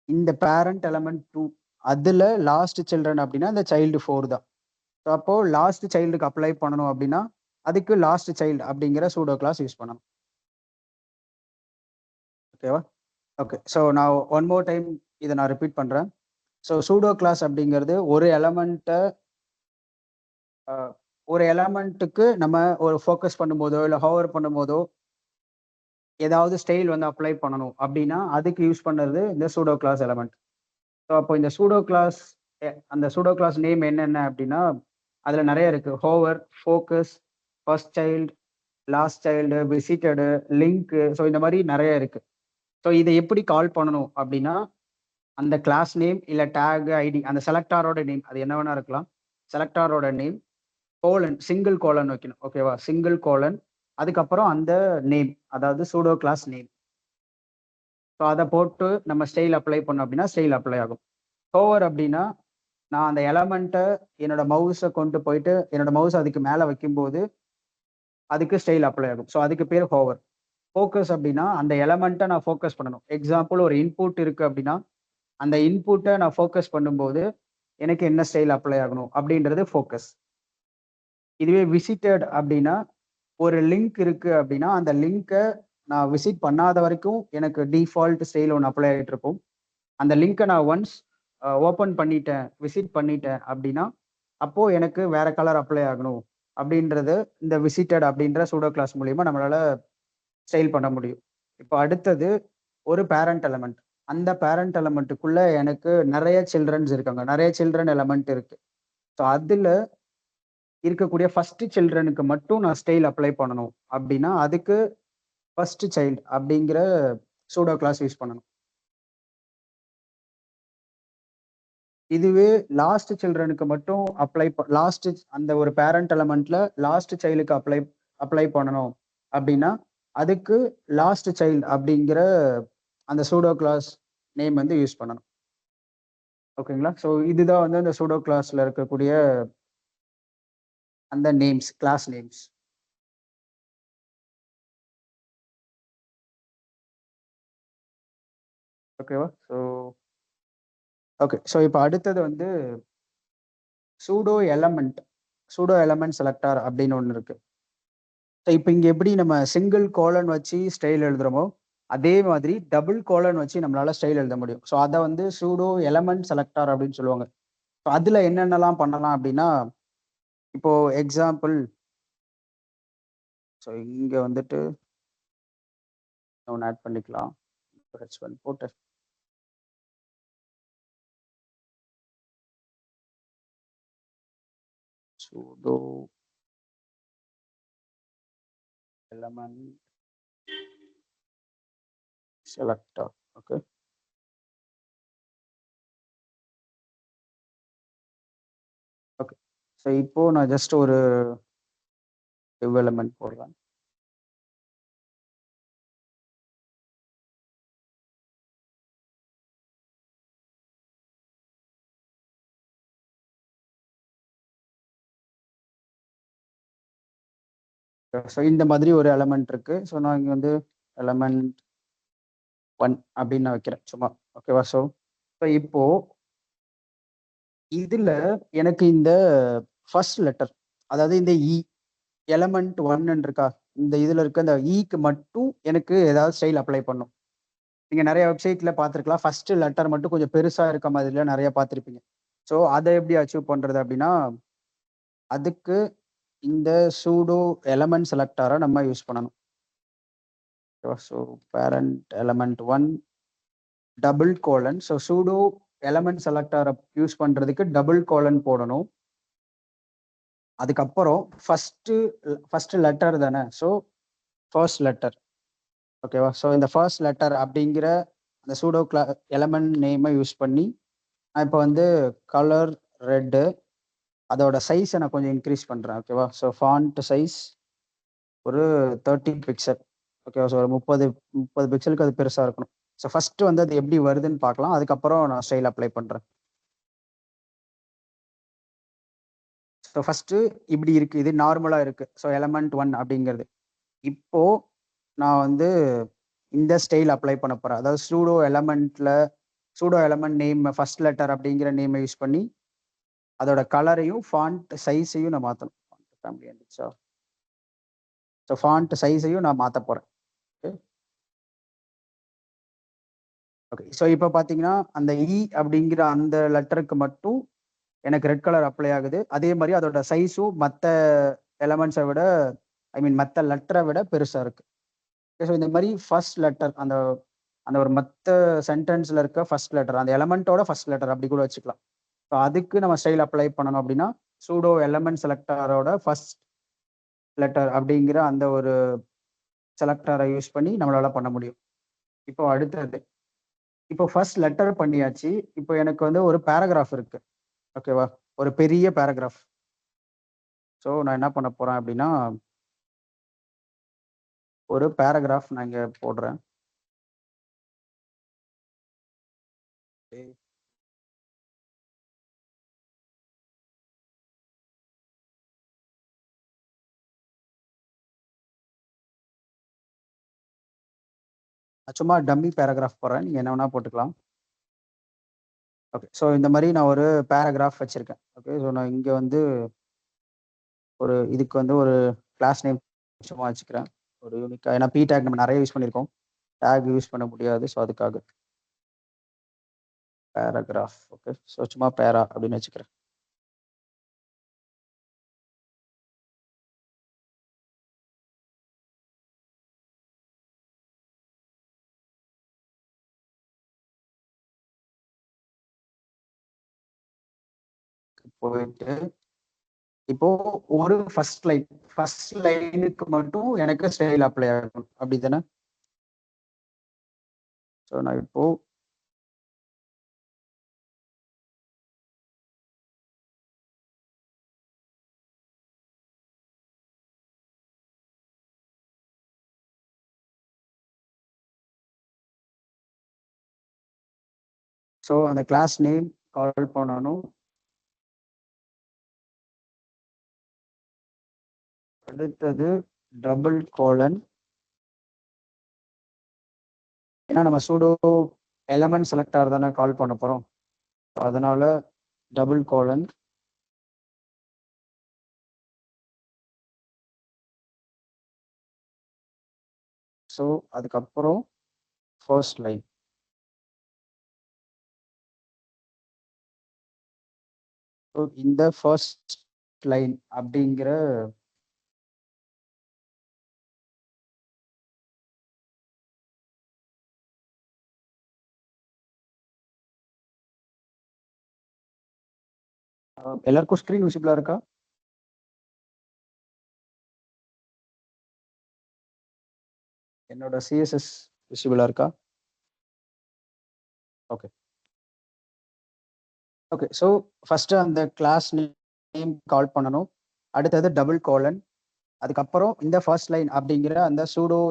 இந்த பேரண்ட் எலமெண்ட் 2 அதுல லாஸ்ட் சில்ட்ரன் அப்படின்னா இந்த சைல்டு 4 தான். ஸோ அப்போ லாஸ்ட் சைல்டுக்கு அப்ளை பண்ணணும் அப்படின்னா அதுக்கு லாஸ்ட் சைல்டு அப்படிங்கிற சூடோ கிளாஸ் யூஸ் பண்ணணும். ஓகேவா? ஓகே. ஸோ நான் ஒன் மோர் டைம் இதை நான் ரிப்பீட் பண்றேன். ஸோ சூடோ கிளாஸ் அப்படிங்கிறது ஒரு எலமெண்ட்டுக்கு நம்ம ஒரு ஃபோக்கஸ் பண்ணும்போதோ இல்லை ஹோவர் பண்ணும்போதோ ஏதாவது ஸ்டைல் வந்து அப்ளை பண்ணணும் அப்படின்னா அதுக்கு யூஸ் பண்ணுறது இந்த சூடோ கிளாஸ் எலமெண்ட். ஸோ அப்போ இந்த சூடோ கிளாஸ், அந்த சூடோ கிளாஸ் நேம் என்னென்ன அப்படின்னா அதில் நிறைய இருக்கு. Hover, focus, first child, last child, visited, link. So இந்த மாதிரி நிறைய இருக்கு. ஸோ இதை எப்படி கால் பண்ணணும் அப்படின்னா அந்த கிளாஸ் நேம் இல்லை டேக் ஐடி, அந்த செலக்டாரோட நேம், அது என்ன வேணா இருக்கலாம், செலக்டாரோட நேம் கோலன், சிங்கிள் கோலன் வைக்கணும். ஓகேவா? சிங்கிள் கோலன், அதுக்கப்புறம் அந்த நேம், அதாவது சூடோ கிளாஸ் நேம். ஸோ அதை போட்டு நம்ம ஸ்டைல் அப்ளை பண்ணோம் அப்படின்னா ஸ்டைல் அப்ளை ஆகும். ஹோவர் அப்படின்னா நான் அந்த எலமெண்ட்டை என்னோட மவுஸை கொண்டு போயிட்டு என்னோட மவுஸ் அதுக்கு மேலே வைக்கும்போது அதுக்கு ஸ்டைல் அப்ளை ஆகும். ஸோ அதுக்கு பேர் ஹோவர். ஃபோக்கஸ் அப்படின்னா அந்த எலமெண்ட்டை நான் ஃபோக்கஸ் பண்ணணும். எக்ஸாம்பிள் ஒரு இன்புட் இருக்கு அப்படின்னா அந்த இன்புட்டை நான் ஃபோக்கஸ் பண்ணும்போது எனக்கு என்ன ஸ்டைல் அப்ளை ஆகணும் அப்படின்றது ஃபோக்கஸ். இதுவே விசிட்டட் அப்படின்னா ஒரு லிங்க் இருக்கு அப்படின்னா அந்த லிங்கை நான் விசிட் பண்ணாத வரைக்கும் எனக்கு டிஃபால்ட் ஸ்டைல் ஒன்று அப்ளை ஆகிட்டு இருக்கும். அந்த லிங்கை நான் ஒன்ஸ் ஓப்பன் பண்ணிட்டேன், விசிட் பண்ணிட்டேன் அப்படின்னா அப்போ எனக்கு வேற கலர் அப்ளை ஆகணும் அப்படின்றது இந்த விசிட்டட் அப்படின்ற சூடோ கிளாஸ் மூலியமா நம்மளால ஸ்டைல் பண்ண முடியும். இப்போ அடுத்தது ஒரு பேரண்ட் எலமெண்ட். அந்த பேரண்ட் எலமெண்ட்டுக்குள்ள எனக்கு நிறைய சில்ட்ரன்ஸ் இருக்காங்க, நிறைய சில்ட்ரன் எலமெண்ட் இருக்கு. ஸோ அதுல இருக்கக்கூடிய ஃபர்ஸ்ட் சில்ட்ரனுக்கு மட்டும் நான் ஸ்டைல் அப்ளை பண்ணணும் அப்படின்னா அதுக்கு ஃபர்ஸ்ட் சைல்டு அப்படிங்கிற சூடோ கிளாஸ் யூஸ் பண்ணணும். இதுவே லாஸ்ட் சில்ட்ரனுக்கு மட்டும் லாஸ்ட் அந்த ஒரு பேரண்ட் எலமெண்ட்ல லாஸ்ட் சைல்டுக்கு அப்ளை பண்ணணும் அப்படின்னா அதுக்கு லாஸ்ட் சைல்டு அப்படிங்கிற அந்த சூடோ கிளாஸ் நேம் வந்து யூஸ் பண்ணணும். ஓகேங்களா? ஸோ இதுதான் வந்து அந்த சூடோ கிளாஸ்ல இருக்கக்கூடிய அந்த நேம்ஸ், கிளாஸ் நேம்ஸ். ஓகேவா? So okay. ஸோ இப்போ அடுத்தது வந்து சூடோ எலமெண்ட் செலக்டார் அப்படின்னு ஒன்று இருக்கு. ஸோ இப்போ இங்க எப்படி நம்ம சிங்கிள் கோலன் வச்சு ஸ்டைல் எழுதுறோமோ அதே மாதிரி டபுள் கோலன் வச்சு நம்மளால ஸ்டைல் எழுத முடியும். ஸோ அதை வந்து சூடோ எலமெண்ட் செலக்டார் அப்படின்னு சொல்லுவாங்க. ஸோ அதுல என்னென்னலாம் பண்ணலாம் அப்படின்னா இப்போ எக்ஸாம்பிள், ஸோ இங்க வந்துட்டு ஒன்று ஆட் பண்ணிக்கலாம். H1 போட்டு sudo element selector. Okay. Okay. So இப்போ நான் ஜஸ்ட் ஒரு div எலமெண்ட் போடுறேன். ஸோ இந்த மாதிரி ஒரு எலமெண்ட் இருக்கு. ஸோ நான் இங்க வந்து எலமெண்ட் 1 அப்படின்னு நான் வைக்கிறேன் சும்மா. ஓகேவா? ஸோ இப்போ இதுல எனக்கு இந்த ஃபர்ஸ்ட் லெட்டர், அதாவது இந்த இ எலமெண்ட் 1 இருக்கா, இந்த இதுல இருக்க இந்த ஈக்கு மட்டும் எனக்கு ஏதாவது ஸ்டைல் அப்ளை பண்ணும். நீங்க நிறைய வெப்சைட்ல பார்த்துருக்கலாம், ஃபர்ஸ்ட் லெட்டர் மட்டும் கொஞ்சம் பெருசா இருக்க மாதிரிலாம் நிறைய பார்த்துருப்பீங்க. ஸோ அதை எப்படி அச்சீவ் பண்றது அப்படின்னா அதுக்கு இந்த சூடோ எலமெண்ட் செலக்டாரை நம்ம யூஸ் பண்ணணும். So parent element 1 double colon. So pseudo element செலக்டாரை யூஸ் பண்றதுக்கு டபுள் கோலன் போடணும். அதுக்கப்புறம் ஃபர்ஸ்ட் லெட்டர் தானே, ஸோ ஃபர்ஸ்ட் லெட்டர். ஓகேவா? ஸோ இந்த ஃபர்ஸ்ட் லெட்டர் அப்படிங்கிற அந்த சூடோ எலமெண்ட் நேமை யூஸ் பண்ணி நான் இப்போ வந்து கலர் ரெட்டு, அதோட சைஸை நான் கொஞ்சம் இன்க்ரீஸ் பண்ணுறேன். ஓகேவா? ஸோ ஃபாண்ட் சைஸ் ஒரு 30 பிக்சல். ஓகேவா? ஸோ ஒரு 30 பிக்சலுக்கு அது பெருசாக இருக்கணும். ஸோ ஃபர்ஸ்ட் வந்து அது எப்படி வருதுன்னு பார்க்கலாம். அதுக்கப்புறம் நான் ஸ்டைல் அப்ளை பண்ணுறேன். ஸோ ஃபர்ஸ்ட் இப்படி இருக்கு, இது நார்மலா இருக்கு. ஸோ எலமெண்ட் 1 அப்படிங்கிறது. இப்போ நான் வந்து இந்த ஸ்டைல் அப்ளை பண்ண போறேன். அதாவது pseudo element name first letter அப்படிங்கிற நேமை யூஸ் பண்ணி அதோட கலரையும் ஃபாண்ட் சைஸையும் நான் மாற்றணும். ஃபேமிலி வந்துச்சா? ஸோ ஃபாண்ட் சைஸையும் நான் மாற்ற போறேன். ஓகே. ஸோ இப்போ பார்த்தீங்கன்னா அந்த இ அப்படிங்கிற அந்த லெட்டருக்கு மட்டும் எனக்கு ரெட் கலர் அப்ளை ஆகுது. அதே மாதிரி அதோட சைஸும் மற்ற எலமெண்ட்ஸை விட, ஐ மீன் மற்ற லெட்டரை விட பெருசா இருக்கு. ஸோ இந்த மாதிரி ஃபர்ஸ்ட் லெட்டர் அந்த அந்த ஒரு மற்ற சென்டென்ஸ்ல இருக்க ஃபர்ஸ்ட் லெட்டர், அந்த எலமெண்ட்டோட ஃபர்ஸ்ட் லெட்டர் அப்படி கூட வச்சுக்கலாம். ஸோ அதுக்கு நம்ம ஸ்டைல் அப்ளை பண்ணணும் அப்படின்னா சூடோ எலமெண்ட் செலக்டரோட ஃபர்ஸ்ட் லெட்டர் அப்படிங்கிற அந்த ஒரு செலக்டரை யூஸ் பண்ணி நம்மளால பண்ண முடியும். இப்போ அடுத்தது, இப்போ ஃபர்ஸ்ட் லெட்டர் பண்ணியாச்சு. இப்போ எனக்கு வந்து ஒரு பேராகிராஃப் இருக்கு. ஓகேவா? ஒரு பெரிய பேராகிராஃப். ஸோ நான் என்ன பண்ண போறேன் அப்படின்னா ஒரு பேராகிராஃப் நான் இங்க போடுறேன். சும்மா டம்மி பேராகிராஃப் போடுறேன். நீங்க என்ன வேணா போட்டுக்கலாம். ஓகே. ஸோ இந்த மாதிரி நான் ஒரு பேராகிராஃப் வச்சிருக்கேன். ஓகே. ஸோ நான் இங்க வந்து ஒரு இதுக்கு வந்து ஒரு கிளாஸ் நேம் சும்மா வச்சுக்கிறேன். ஒரு யூனிக்கா, ஏன்னா பி டேக் நம்ம நிறைய யூஸ் பண்ணியிருக்கோம். டேக் யூஸ் பண்ண முடியாது. ஸோ அதுக்காக பேராகிராஃப். ஓகே. ஸோ சும்மா பேரா அப்படின்னு வச்சுக்கிறேன். போயிட்டு இப்போ ஒரு ஃபர்ஸ்ட் லைனுக்கு மட்டும் எனக்கு ஸ்டைல் அப்ளை ஆகும். அப்படிதானே? ஸோ நான் இப்போ ஸோ அந்த கிளாஸ் நேம் கால் பண்ணணும். அடுத்தது டபுள் கோலன், ஏன்னா நம்ம சூடோ எலமெண்ட் செலக்டர் தானே கால் பண்ண போறோம். அதனால டபுள் கோலன். ஸோ அதுக்கப்புறம் ஃபர்ஸ்ட் லைன். ஸோ இந்த ஃபர்ஸ்ட் லைன் அப்படிங்கிற எல்லாருக்கும் ஸ்க்ரீன் விசிபிளா இருக்கா? என்னோட சிஎஸ்எஸ் விசிபிளா இருக்கா? ஓகே. ஓகே. ஸோ ஃபர்ஸ்ட் அந்த கிளாஸ் நேம் கால் பண்ணணும். அடுத்தது டபுள் கோலன். அதுக்கப்புறம் இந்த ஃபர்ஸ்ட் லைன் அப்படிங்கிற அந்த சூடோ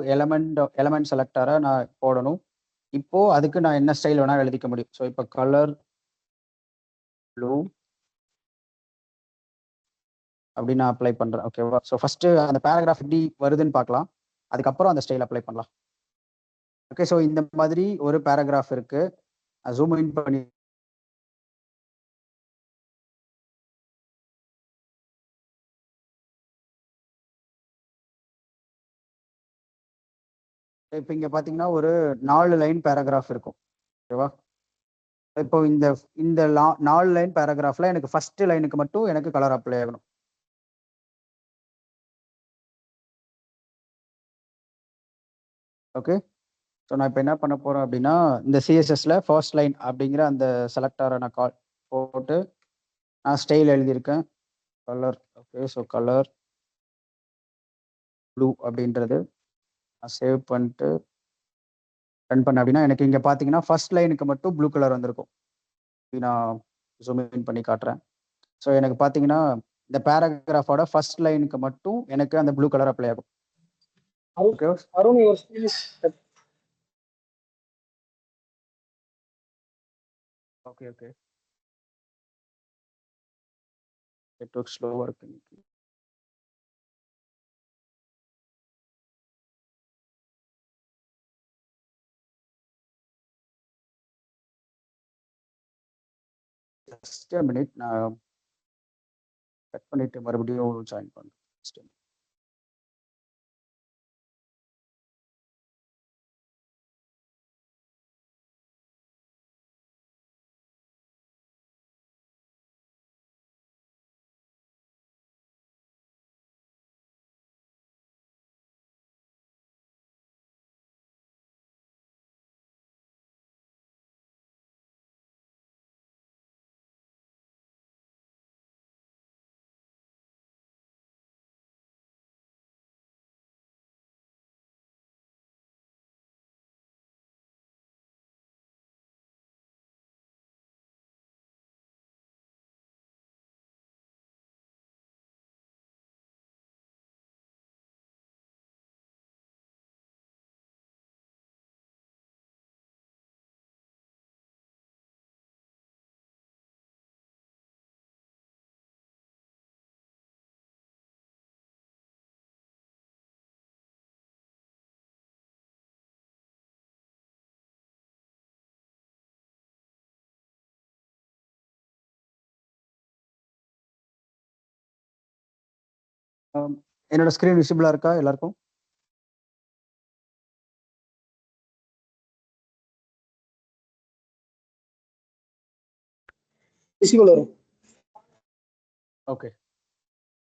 எலமெண்ட் செலக்டரை நான் போடணும். இப்போ அதுக்கு நான் என்ன ஸ்டைல் வேணா எழுதிக்க முடியும். ஸோ இப்போ கலர் ப்ளூ அப்படி நான் அப்ளை பண்றேன். ஓகேவா? ஸோ ஃபர்ஸ்ட் அந்த பேராகிராஃப் எப்படி வருதுன்னு பார்க்கலாம். அதுக்கப்புறம் அந்த ஸ்டைல் அப்ளை பண்ணலாம். ஓகே. ஸோ இந்த மாதிரி ஒரு பேராகிராஃப் இருக்கு. ஜூம் இன் பண்ணி இப்போ இங்க பாத்தீங்கன்னா ஒரு 4 லைன் பேராகிராஃப் இருக்கும். ஓகேவா? இப்போ இந்த இந்த 4 லைன் பேராகிராஃப்ல எனக்கு ஃபர்ஸ்ட் லைனுக்கு மட்டும் எனக்கு கலர் அப்ளை ஆகணும். ஓகே. ஸோ நான் இப்போ என்ன பண்ண போறேன் அப்படின்னா இந்த சிஎஸ்எஸ்ல ஃபர்ஸ்ட் லைன் அப்படிங்கிற அந்த செலக்டரை நான் போட்டு நான் ஸ்டைல் எழுதியிருக்கேன். Colour. Okay. So colour blue அப்படின்றது நான் சேவ் பண்ணிட்டு ரன் பண்ணேன் அப்படின்னா எனக்கு இங்கே பார்த்தீங்கன்னா ஃபர்ஸ்ட் லைனுக்கு மட்டும் ப்ளூ கலர் வந்திருக்கும். நான் ஜூம் இன் பண்ணி காட்டுறேன். ஸோ எனக்கு பார்த்தீங்கன்னா இந்த பேராகிராஃபோட ஃபர்ஸ்ட் லைனுக்கு மட்டும் எனக்கு அந்த ப்ளூ கலர் அப்ளை ஆகும். Okay. Arun, your screen is cut. Okay. Okay. Network ஸ்லோவாக இருக்கு இன்னைக்கு. Just a minute. நான் கட் பண்ணிட்டு மறுபடியும் ஜாயின் பண்ணுறேன். என்னோட ஸ்க்ரீன் விசிபிளாக இருக்கா எல்லாருக்கும்? Visible, Arun. Okay.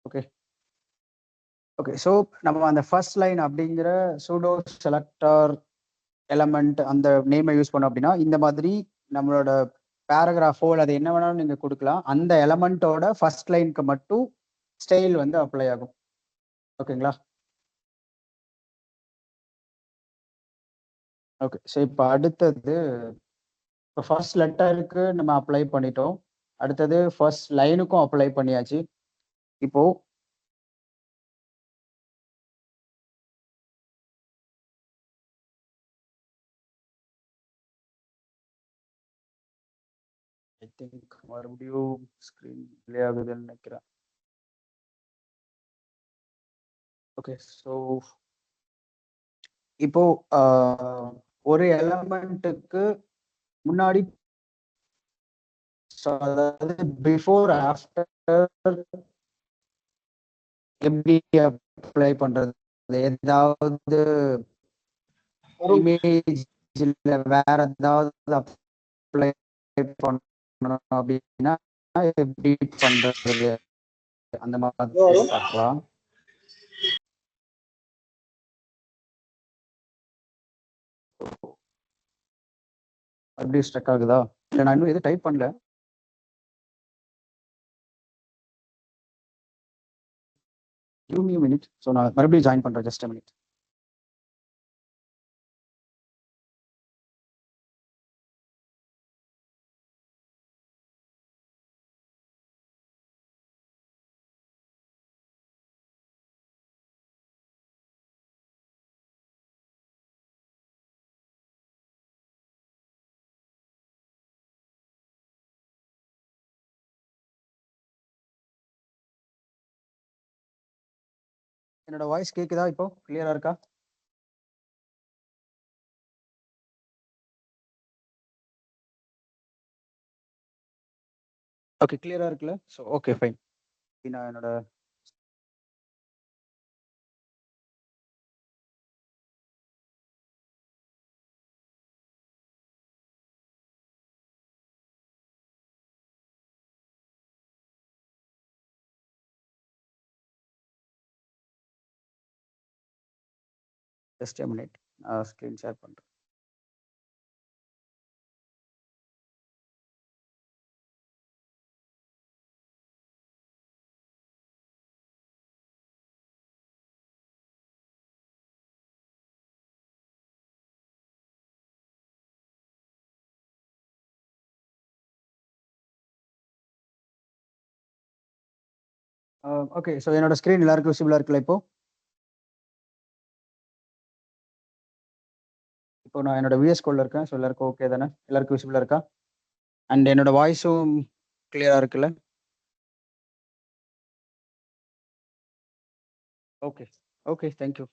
Okay. Okay. So நம்ம அந்த ஃபர்ஸ்ட் லைன் அப்படிங்கிற சூடோ செலக்டர் எலமெண்ட் அந்த நேமை யூஸ் பண்ணோம் அப்படின்னா இந்த மாதிரி நம்மளோட பேராகிராஃபோ அது என்ன வேணாலும் நீங்கள் கொடுக்கலாம். அந்த எலமெண்ட்டோட ஃபர்ஸ்ட் லைனுக்கு மட்டும் ஸ்டைல் வந்து அப்ளை ஆகும். ஓகேங்களா? ஓகே. ஸோ இப்போ அடுத்தது இப்போ ஃபர்ஸ்ட் லெட்டருக்கு நம்ம அப்ளை பண்ணிட்டோம். அடுத்தது ஃபர்ஸ்ட் லைனுக்கும் அப்ளை பண்ணியாச்சு. இப்போ ஐ திங்க் மறுபடியும் ஸ்க்ரீன் டிலே ஆகுதுன்னு நினைக்கிறேன். ஓகே. ஸோ இப்போ ஒரு எலமெண்ட்டுக்கு முன்னாடி அதாவது பிஃபோர் ஆஃப்டர் எப்படி அப்ளை பண்றது? ஏதாவது இமேஜ் இல்ல வேற ஏதாவது அப்ளை பண்ணணும் அப்படின்னா எப்படி பண்றது அந்த மாதிரி பார்க்கலாம். அப்படி ஸ்ட்ரக் ஆகுதா? இல்லை நான் இன்னும் எதுவும் டைப் பண்ணல. Give me a minute. So நான் மறுபடியும் ஜாயின் பண்ணுறேன். Just a minute. என்னோட வாய்ஸ் கேட்குதா? இப்போ கிளியரா இருக்கா? ஓகே. கிளியரா இருக்குல்ல? So okay fine. நான் என்னோட just a minute. Screen share பண்ணுறேன். ஓகே. ஸோ என்னோட ஸ்க்ரீன் எல்லாருக்கும் விசிபிளா இருக்குல்ல இப்போ? இப்போ நான் என்னோட விஎஸ் கோட்ல இருக்கேன். ஸோ எல்லாருக்கும் ஓகே தானே? எல்லாருக்கும் விசிபிளா இருக்கா? அண்ட் என்னோட வாய்ஸும் கிளியரா இருக்குல்ல? Okay. Okay. Thank you.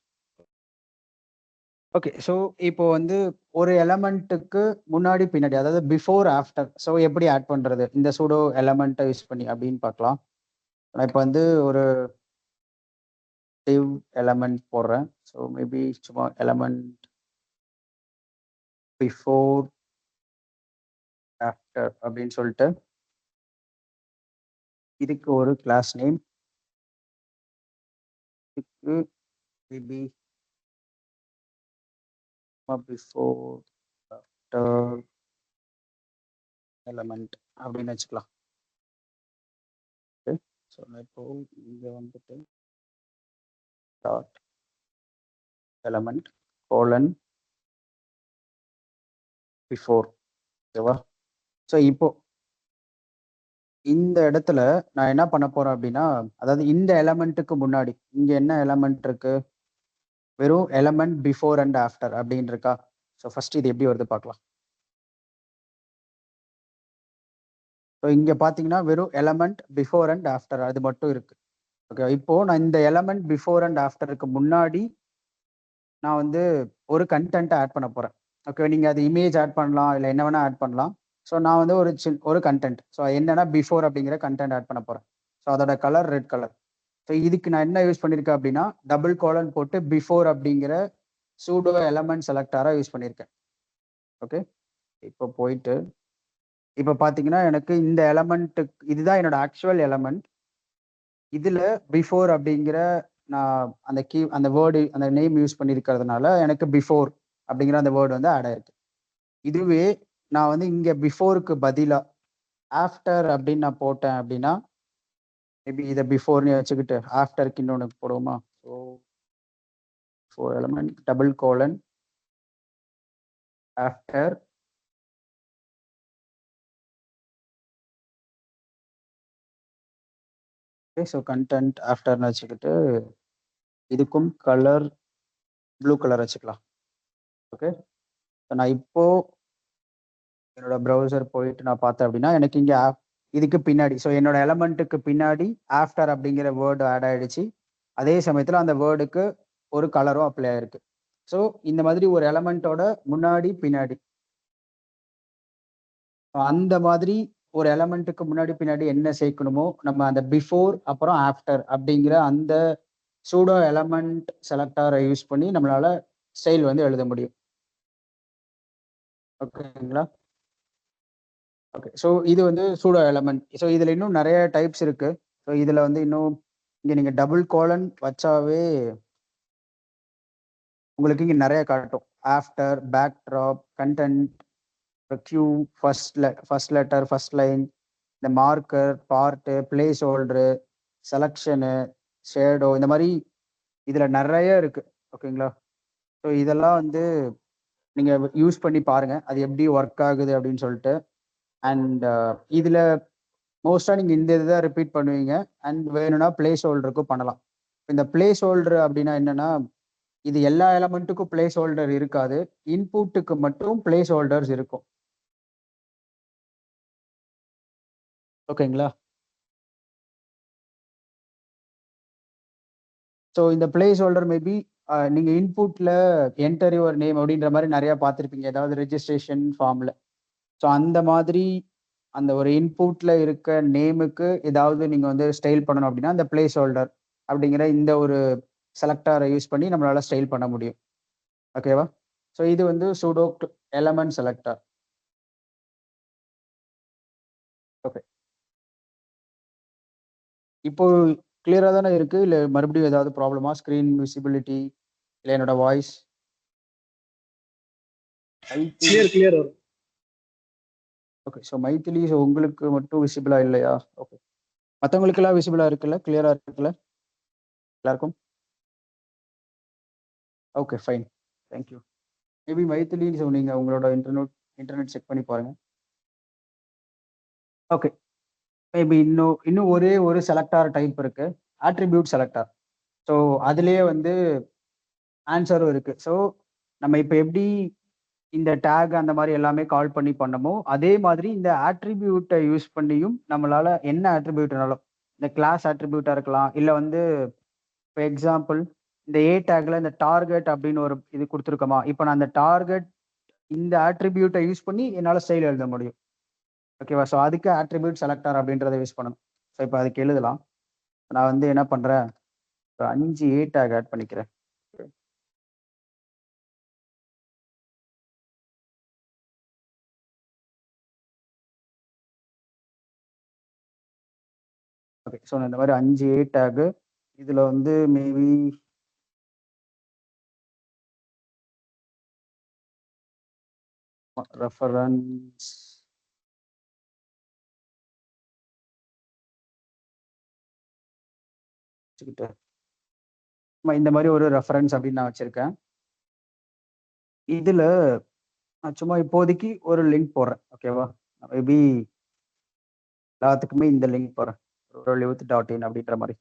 Okay. So இப்போ வந்து ஒரு எலமெண்ட்டுக்கு முன்னாடி, பின்னாடி அதாவது பிஃபோர், ஆஃப்டர் ஸோ எப்படி ஆட் பண்றது? இந்த சூடோ எலமெண்ட்ட யூஸ் பண்ணி அப்படின்னு பார்க்கலாம். நான் இப்போ வந்து ஒரு div எலமெண்ட் போடுறேன். ஸோ மேபி சும்மா எலமெண்ட் பிஃபோர், ஆஃப்டர் அப்படின்னு சொல்லிட்டு இதுக்கு ஒரு கிளாஸ் நேம். இதுக்கு மேபி பிஃபோர், ஆஃப்டர் எலமெண்ட் அப்படின்னு வச்சுக்கலாம். ஓகே. ஸோ நான் இப்போ இங்க வந்துட்டு டாட் எலமெண்ட் கோலன் பிஃபோர். ஓகேவா? ஸோ இப்போ இந்த இடத்துல நான் என்ன பண்ண போறேன் அப்படின்னா, அதாவது இந்த எலமெண்ட்டுக்கு முன்னாடி இங்க என்ன எலமெண்ட் இருக்கு? வெறும் எலமெண்ட் பிஃபோர் அண்ட் ஆஃப்டர் அப்படின்னு இருக்கா? ஸோ ஃபர்ஸ்ட் இது எப்படி வருது பார்க்கலாம். ஸோ இங்க பார்த்தீங்கன்னா வெறும் எலமெண்ட் பிஃபோர் அண்ட் ஆஃப்டர் அது மட்டும் இருக்கு. ஓகே. இப்போ நான் இந்த எலமெண்ட் பிஃபோர் அண்ட் ஆஃப்டருக்கு முன்னாடி நான் வந்து ஒரு கன்டென்ட் ஆட் பண்ண போறேன். ஓகே. நீங்க அது இமேஜ் ஆட் பண்ணலாம், இல்ல என்ன வேணா ஆட் பண்ணலாம். ஸோ நான் வந்து ஒரு கன்டென்ட். ஸோ என்னன்னா பிஃபோர் அப்படிங்கிற கன்டென்ட் ஆட் பண்ண போறேன். ஸோ அதோட கலர் ரெட் கலர். ஸோ இதுக்கு நான் என்ன யூஸ் பண்ணியிருக்கேன் அப்படின்னா, டபுள் கோலன் போட்டு பிஃபோர் அப்படிங்கிற சூடோ எலமெண்ட் செலக்டாரா யூஸ் பண்ணியிருக்கேன். ஓகே. இப்போ போயிட்டு இப்போ பார்த்தீங்கன்னா எனக்கு இந்த எலமெண்ட்டுக்கு இதுதான் என்னோட ஆக்சுவல் எலமெண்ட். இதுல பிஃபோர் அப்படிங்கிற நான் அந்த வேர்டு அந்த நேம் யூஸ் பண்ணியிருக்கிறதுனால எனக்கு பிஃபோர் அப்படிங்கிற அந்த வேர்டு வந்து ஆட் ஆயிருக்கு. இதுவே நான் வந்து இங்க பிஃபோருக்கு பதிலா ஆஃப்டர் அப்படின்னு நான் போட்டேன் அப்படின்னா, மேபி இதை பிஃபோர்னு வச்சுக்கிட்டு ஆஃப்டருக்கு இன்னொன்று போடுவோமா? So for element double colon after okay. So content ஆஃப்டர்னு வச்சுக்கிட்டு இதுக்கும் கலர் ப்ளூ கலர் வச்சுக்கலாம். ஓகே. நான் இப்போ என்னோட ப்ரௌசர் போயிட்டு நான் பார்த்தேன் அப்படின்னா எனக்கு இங்க இதுக்கு பின்னாடி ஸோ என்னோட எலமெண்ட்டுக்கு பின்னாடி ஆஃப்டர் அப்படிங்கிற வேர்டு ஆட் ஆயிடுச்சு. அதே சமயத்தில் அந்த வேர்டுக்கு ஒரு கலரும் அப்ளை ஆயிருக்கு. ஸோ இந்த மாதிரி ஒரு எலமெண்ட்டோட முன்னாடி பின்னாடி அந்த மாதிரி ஒரு எலமெண்ட்டுக்கு முன்னாடி பின்னாடி என்ன சேர்க்கணுமோ நம்ம அந்த பிஃபோர் அப்புறம் ஆஃப்டர் அப்படிங்கிற அந்த சூடோ எலமெண்ட் செலக்டாரை யூஸ் பண்ணி நம்மளால ஸ்டைல் வந்து எழுத முடியும். ஓகேங்களா? ஓகே. ஸோ இது வந்து சூடோ எலமெண்ட். ஸோ இதுல இன்னும் நிறைய டைப்ஸ் இருக்கு. ஸோ இதுல வந்து இன்னும் இங்க நீங்க டபுள் கோலன் வச்சாவே உங்களுக்கு இங்க நிறைய காட்டும். After, backdrop, content, cue, first letter, first line, இந்த marker, part, placeholder, selection, shadow இந்த மாதிரி இதுல நிறைய இருக்கு. ஓகேங்களா? ஸோ இதெல்லாம் வந்து நீங்க யூஸ் பண்ணி பாருங்க. அது எப்படி ஒர்க் ஆகுது அப்படின்னு சொல்லிட்டு. அண்ட் இதுல மோஸ்டா நீங்க இந்த இதுதான் ரிப்பீட் பண்ணுவீங்க. அண்ட் வேணும்னா பிளேஸ் ஹோல்டருக்கும் பண்ணலாம். இந்த பிளேஸ் ஹோல்டர் அப்படின்னா என்னன்னா, இது எல்லா எலமெண்ட்டுக்கும் பிளேஸ் ஹோல்டர் இருக்காது. இன்புட்டுக்கு மட்டும் பிளேஸ் ஹோல்டர்ஸ் இருக்கும். ஓகேங்களா? ஸோ இந்த பிளேஸ் ஹோல்டர் மேபி நீங்க இன்புட்ல என்டர் யுவர் நேம் அப்படின்ற மாதிரி நிறைய பார்த்துருப்பீங்க. ஏதாவது ரெஜிஸ்ட்ரேஷன் ஃபார்ம்ல. ஸோ அந்த மாதிரி அந்த ஒரு இன்புட்ல இருக்க நேமுக்கு ஏதாவது நீங்க வந்து ஸ்டைல் பண்ணணும் அப்படின்னா அந்த பிளேஸ் ஹோல்டர் அப்படிங்கிற இந்த ஒரு செலக்டாரை யூஸ் பண்ணி நம்மளால ஸ்டைல் பண்ண முடியும். ஓகேவா? ஸோ இது வந்து சூடோ எலமெண்ட் செலக்டர். ஓகே. இப்போ கிளியரா தானே இருக்கு? இல்ல மறுபடியும் ஏதாவது ப்ராப்ளமா? ஸ்கிரீன் விசிபிலிட்டி இல்ல என்னோட வாய்ஸ்? கிளியர் வரும். ஓகே. ஸோ மைத்திலி ஸோ உங்களுக்கு மட்டும் விசிபிளா இல்லையா? ஓகே. மற்றவங்களுக்கெல்லாம் விசிபிளா இருக்குல்ல? கிளியரா இருக்குல்ல? எல்லாருக்கும்? Okay fine. Thank you. Maybe Maithili so நீங்க உங்களோட இன்டர்நெட் செக் பண்ணி பாருங்க. ஓகே. மேபி இன்னும் ஒரே ஒரு செலக்டார் டைப் இருக்கு. Attribute selector. ஸோ அதிலேயே வந்து ஆன்சரும் இருக்கு. ஸோ நம்ம இப்ப எப்படி இந்த டேக் அந்த மாரி எல்லாமே கால் பண்ணி பண்ணமோ, அதே மாதிரி இந்த ஆட்ரிபியூட்ட யூஸ் பண்ணியும் நம்மளால என்ன ஆட்ரிபியூட்னாலும், இந்த கிளாஸ் ஆட்ரிபியூட்டா இருக்கலாம். இல்ல வந்து ஃபார் எக்ஸாம்பிள் இந்த ஏ டேக்ல இந்த டார்கெட் அப்படின்னு ஒரு இது குடுத்துருக்கோமா, இப்ப நான் அந்த டார்கெட் இந்த ஆட்ரிபியூட்ட யூஸ் பண்ணி என்னால ஸ்டைல் எழுத முடியும். ஓகேவா? ஸோ அதுக்கு ஆட்ரிபியூட் செலக்டார் அப்படின்றத யூஸ் பண்ணணும். ஸோ இப்ப அதுக்கு எழுதலாம். நான் வந்து என்ன பண்றேன், ஒரு 5 ஏ டேக் ஆட் பண்ணிக்கிறேன். ஓகே. ஸோ இந்த மாரி 5 ஏ டேக் இதுல வந்து மேபி ரெஃபரன்ஸ் இந்த மாதிரி ஒரு ரெஃபரன்ஸ் அப்படின்னு நான் வச்சிருக்கேன். இதுல நான் சும்மா இப்போதைக்கு ஒரு லிங்க் போடுறேன். ஓகேவா? மேபி எல்லாத்துக்குமே இந்த லிங்க் போடுறேன். ruralyouth.in அப்படின்ற மாதிரி.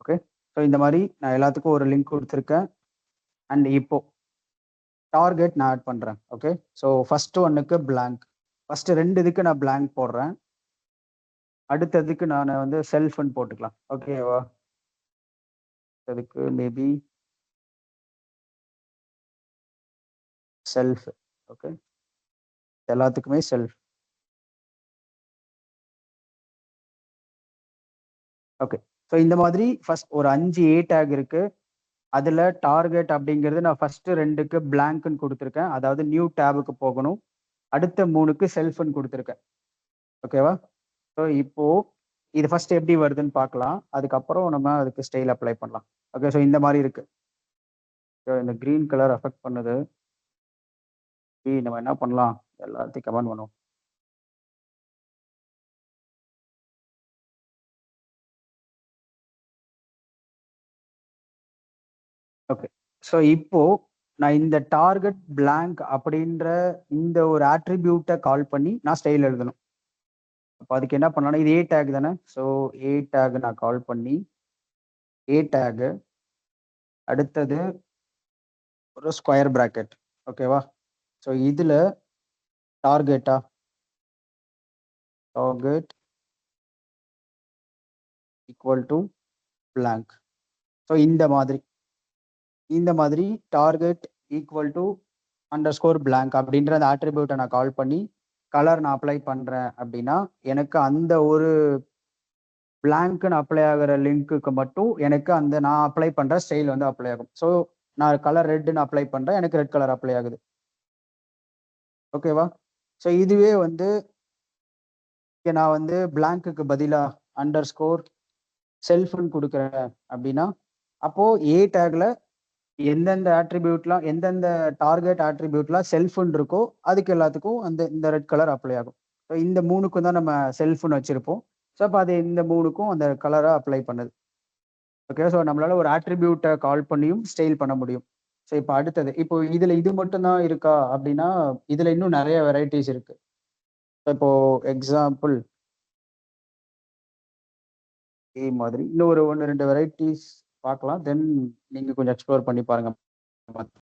ஓகே. ஸோ இந்த மாதிரி நான் எல்லாத்துக்கும் ஒரு லிங்க் கொடுத்துருக்கேன். அண்ட் இப்போ டார்கெட் நான் ஆட் பண்றேன். ஓகே. ஸோ ஃபர்ஸ்ட் ஒன்னுக்கு blank. ஃபர்ஸ்ட் 2 இதுக்கு நான் blank போடுறேன். அடுத்ததுக்கு நான் வந்து செல்ஃப்னு போட்டுக்கலாம். ஓகேவா? அதுக்கு மேபி செல்ஃப். ஓகே. எல்லாத்துக்குமே செல்ஃப். ஓகே. ஸோ இந்த மாதிரி ஃபர்ஸ்ட் ஒரு 5 ஏ டேக் இருக்கு. அதுல டார்கெட் அப்படிங்கிறது நான் ஃபர்ஸ்ட் 2க்கு blank-ன்னு கொடுத்துருக்கேன். அதாவது நியூ டேபுக்கு போகணும். அடுத்த 3க்கு செல்ஃப்னு கொடுத்துருக்கேன். ஓகேவா? ஸோ இப்போ இது ஃபர்ஸ்ட் எப்படி வருதுன்னு பார்க்கலாம். அதுக்கப்புறம் நம்ம அதுக்கு ஸ்டைல் அப்ளை பண்ணலாம். ஓகே. ஸோ இந்த மாதிரி இருக்கு. ஸோ இந்த கிரீன் கலர் அஃபெக்ட் பண்ணுது. நம்ம என்ன பண்ணலாம், எல்லாத்தையும் கமெண்ட் பண்ணுவோம். ஓகே. ஸோ இப்போ நான் இந்த டார்கெட் blank அப்படின்ற இந்த ஒரு ஆட்ரிபியூட்டை கால் பண்ணி நான் ஸ்டைல் எழுதணும். அப்போ அதுக்கு என்ன பண்ணலாம், இது ஏ டேக் தானே. ஸோ ஏ டேக் நான் கால் பண்ணி ஏ டேக் அடுத்தது ஒரு ஸ்கொயர் பிராக்கெட். ஓகேவா? ஸோ இதுல target equal to blank. So இந்த மாதிரி டார்கெட் ஈக்குவல் டு _blank அப்படின்ற அந்த ஆட்ரிபியூட்டை நான் கால் பண்ணி கலர் நான் அப்ளை பண்றேன் அப்படின்னா எனக்கு அந்த ஒரு blank-ன்னு அப்ளை ஆகிற லிங்க்குக்கு மட்டும் எனக்கு அந்த நான் அப்ளை பண்ற ஸ்டைல் வந்து அப்ளை ஆகும். ஸோ நான் கலர் ரெட்னு அப்ளை பண்றேன், எனக்கு ரெட் கலர் அப்ளை ஆகுது. ஓகேவா? ஸோ இதுவே வந்து இங்க நான் வந்து blank-க்கு பதிலா _செல்ஃப்னு கொடுக்குறேன் அப்படின்னா அப்போ ஏ டேக்ல எந்தெந்த ஆட்ரிபியூட்லாம் எந்தெந்த டார்கெட் ஆட்ரிபியூட்லாம் செல்ஃப்னு இருக்கோ அதுக்கு எல்லாத்துக்கும் இந்த ரெட் கலர் அப்ளை ஆகும். ஸோ இந்த 3க்கும் தான் நம்ம செல்ஃப்னு வச்சிருப்போம். ஸோ அப்போ அது இந்த 3க்கும் அந்த கலரை அப்ளை பண்ணுது. ஓகே. ஸோ நம்மளால ஒரு ஆட்ரிபியூட்டை கால் பண்ணியும் ஸ்டைல் பண்ண முடியும். ஸோ இப்போ அடுத்தது இப்போ இதுல இது மட்டும் தான் இருக்கா அப்படின்னா இதுல இன்னும் நிறைய வெரைட்டிஸ் இருக்கு. இப்போ எக்ஸாம்பிள் மாதிரி இன்னும் ஒரு 1 2 வெரைட்டிஸ் பார்க்கலாம். தென் நீங்க கொஞ்சம் எக்ஸ்ப்ளோர் பண்ணி பாருங்க.